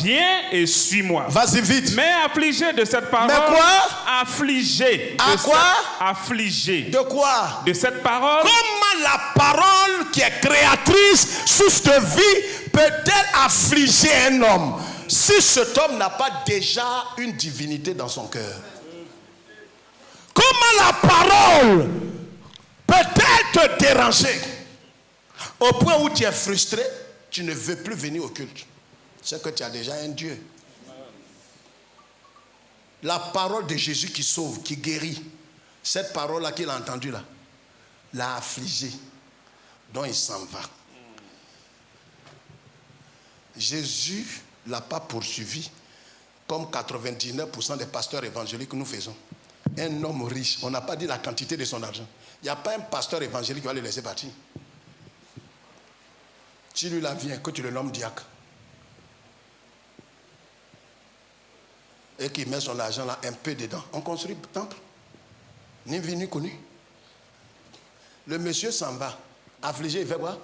viens et suis-moi. Vas-y vite. Mais affligé de cette parole. Mais quoi? Affligé. À quoi? Affligé. De quoi? De cette parole. Comment la parole qui est créatrice, source de vie, peut-elle affliger un homme si cet homme n'a pas déjà une divinité dans son cœur? Comment la parole peut-elle te déranger au point où tu es frustré, tu ne veux plus venir au culte? C'est que tu as déjà un Dieu. La parole de Jésus qui sauve, qui guérit, cette parole-là qu'il a entendue là, l'a affligé, dont il s'en va. Jésus ne l'a pas poursuivi comme 99% des pasteurs évangéliques que nous faisons. Un homme riche, on n'a pas dit la quantité de son argent. Il n'y a pas un pasteur évangélique qui va le laisser partir. Si lui là vient, que tu le nommes diacre, et qu'il met son argent là un peu dedans, on construit le temple. Ni vu ni connu. Le monsieur s'en va. Affligé, il fait quoi?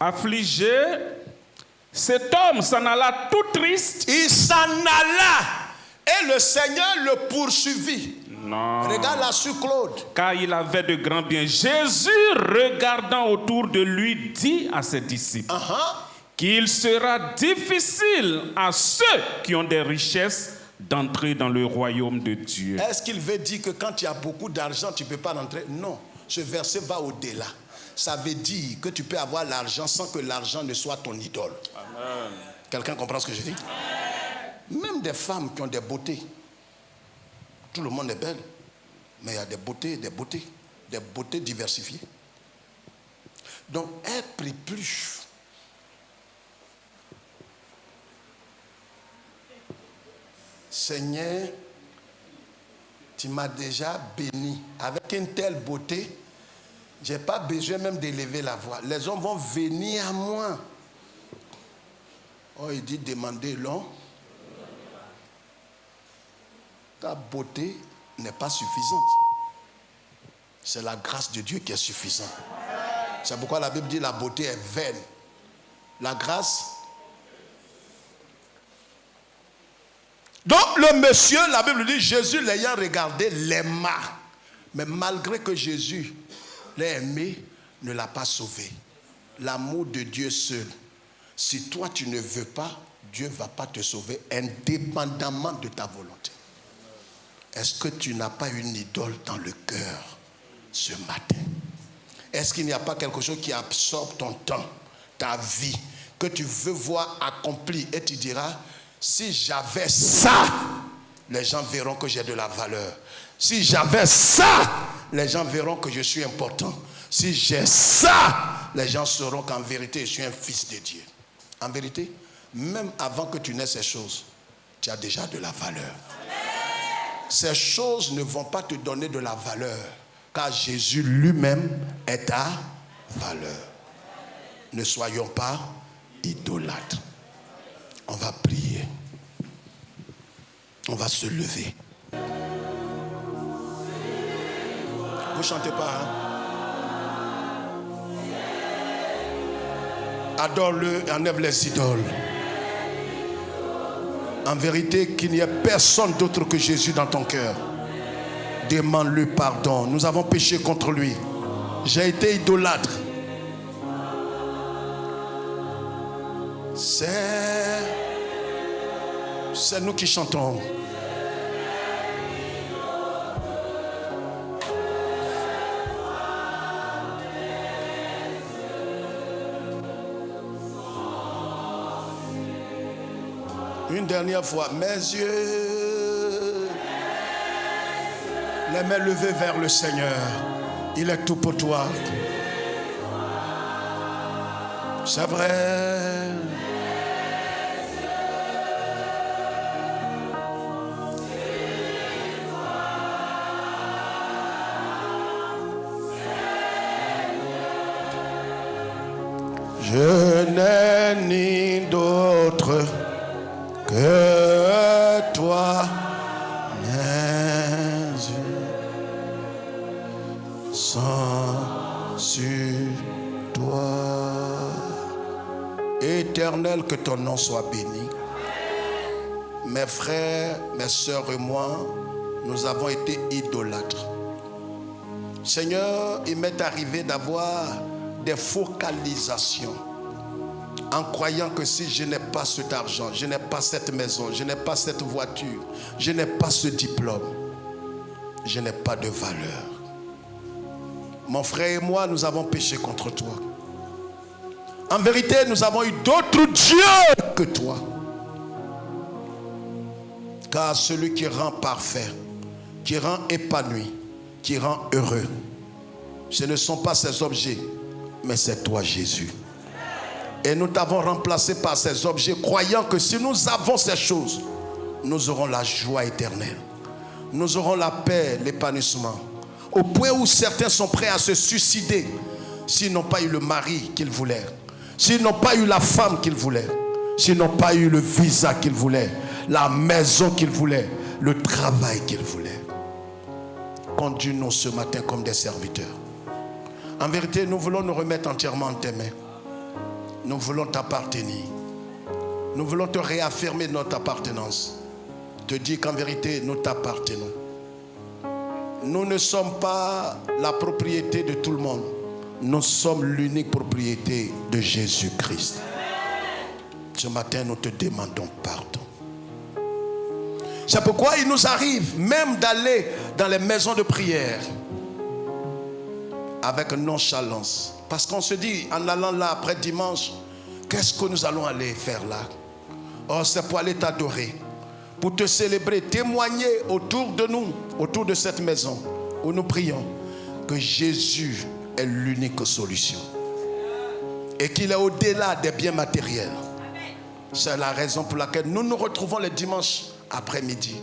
Affligé, cet homme s'en alla tout triste. Il s'en alla. Et le Seigneur le poursuivit. Non. Regarde là sur Claude. Car il avait de grands biens. Jésus, regardant autour de lui, dit à ses disciples qu'il sera difficile à ceux qui ont des richesses d'entrer dans le royaume de Dieu. Est-ce qu'il veut dire que quand tu as beaucoup d'argent, tu ne peux pas rentrer? Non. Ce verset va au-delà. Ça veut dire que tu peux avoir l'argent sans que l'argent ne soit ton idole. Amen. Quelqu'un comprend ce que je dis? Même des femmes qui ont des beautés. Tout le monde est belle. Mais il y a des beautés et des beautés. des beautés diversifiées. Donc, elle prie plus. Seigneur, tu m'as déjà béni avec une telle beauté. Je n'ai pas besoin même d'élever la voix. Les hommes vont venir à moi. Oh, il dit demandez long. Ta beauté n'est pas suffisante. C'est la grâce de Dieu qui est suffisante. C'est pourquoi la Bible dit la beauté est vaine. La grâce. Donc le monsieur, la Bible dit, Jésus l'ayant regardé, l'aima. Mais malgré que Jésus l'ait aimé, ne l'a pas sauvé. L'amour de Dieu seul. Si toi tu ne veux pas, Dieu ne va pas te sauver indépendamment de ta volonté. Est-ce que tu n'as pas une idole dans le cœur ce matin? Est-ce qu'il n'y a pas quelque chose qui absorbe ton temps, ta vie, que tu veux voir accompli et tu diras, si j'avais ça, les gens verront que j'ai de la valeur. Si j'avais ça, les gens verront que je suis important. Si j'ai ça, les gens sauront qu'en vérité, je suis un fils de Dieu. En vérité, même avant que tu n'aies ces choses, tu as déjà de la valeur. Ces choses ne vont pas te donner de la valeur, car Jésus lui-même est ta valeur. Ne soyons pas idolâtres. On va prier. On va se lever. Vous ne chantez pas, hein? Adore-le et enlève les idoles. En vérité, qu'il n'y ait personne d'autre que Jésus dans ton cœur. Demande-lui pardon. Nous avons péché contre lui. J'ai été idolâtre. C'est nous qui chantons. Une dernière fois, mes yeux, les mains levées vers le Seigneur. Il est tout pour toi. C'est vrai. Je n'ai ni d'autre que toi, mes yeux sont sur toi. Éternel, que ton nom soit béni. Mes frères, mes sœurs et moi, nous avons été idolâtres. Seigneur, il m'est arrivé d'avoir des focalisations en croyant que si je n'ai pas cet argent, je n'ai pas cette maison, je n'ai pas cette voiture, je n'ai pas ce diplôme, je n'ai pas de valeur. Mon frère et moi, nous avons péché contre toi. En vérité, nous avons eu d'autres dieux que toi. Car celui qui rend parfait, qui rend épanoui, qui rend heureux, ce ne sont pas ces objets, mais c'est toi, Jésus. Et nous t'avons remplacé par ces objets, croyant que si nous avons ces choses, nous aurons la joie éternelle. Nous aurons la paix, l'épanouissement. Au point où certains sont prêts à se suicider s'ils n'ont pas eu le mari qu'ils voulaient, s'ils n'ont pas eu la femme qu'ils voulaient, s'ils n'ont pas eu le visa qu'ils voulaient, la maison qu'ils voulaient, le travail qu'ils voulaient. Conduis-nous ce matin comme des serviteurs. En vérité, nous voulons nous remettre entièrement en tes mains. Nous voulons t'appartenir. Nous voulons te réaffirmer notre appartenance. Te dire qu'en vérité, nous t'appartenons. Nous ne sommes pas la propriété de tout le monde. Nous sommes l'unique propriété de Jésus-Christ. Ce matin, nous te demandons pardon. C'est pourquoi il nous arrive même d'aller dans les maisons de prière avec nonchalance. Parce qu'on se dit, en allant là après dimanche, qu'est-ce que nous allons aller faire là? Oh, c'est pour aller t'adorer, pour te célébrer, témoigner autour de nous, autour de cette maison où nous prions, que Jésus est l'unique solution et qu'il est au-delà des biens matériels. C'est la raison pour laquelle nous nous retrouvons les dimanches après-midi.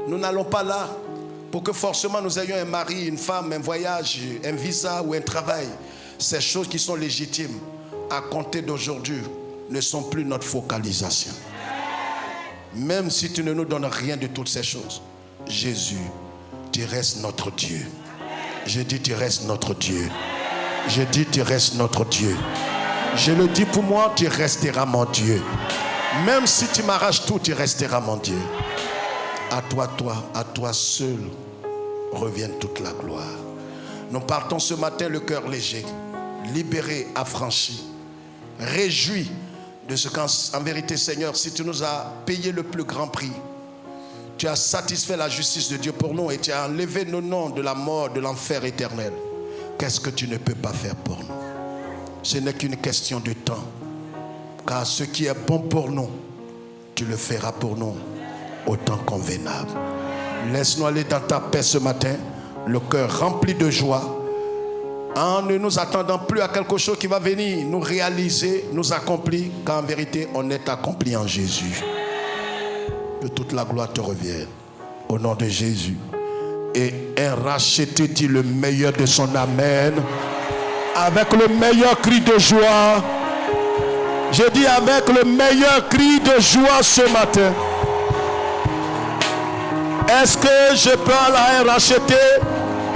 Nous n'allons pas là pour que forcément nous ayons un mari, une femme, un voyage, un visa ou un travail. Ces choses qui sont légitimes à compter d'aujourd'hui ne sont plus notre focalisation. Même si tu ne nous donnes rien de toutes ces choses, Jésus, tu restes notre Dieu. Je dis tu restes notre Dieu. Je dis tu restes notre Dieu. Je le dis pour moi, tu resteras mon Dieu. Même si tu m'arraches tout, tu resteras mon Dieu. À toi seul revienne toute la gloire. Nous partons ce matin le cœur léger, libéré, affranchi, réjoui de ce qu'en vérité, Seigneur, si tu nous as payé le plus grand prix, tu as satisfait la justice de Dieu pour nous et tu as enlevé nos noms de la mort, de l'enfer éternel. Qu'est-ce que tu ne peux pas faire pour nous? Ce n'est qu'une question de temps. Car ce qui est bon pour nous, tu le feras pour nous au temps convenable. Laisse-nous aller dans ta paix ce matin, le cœur rempli de joie, en ne nous attendant plus à quelque chose qui va venir nous réaliser, nous accomplir, car en vérité, on est accompli en Jésus. Que toute la gloire te revienne. Au nom de Jésus. Et un racheté dit le meilleur de son amen. Avec le meilleur cri de joie. Je dis avec le meilleur cri de joie ce matin. Est-ce que je peux aller racheter?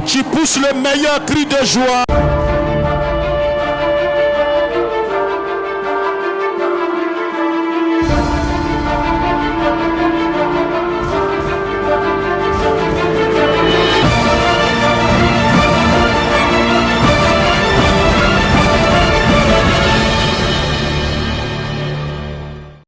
Tu pousses le meilleur cri de joie.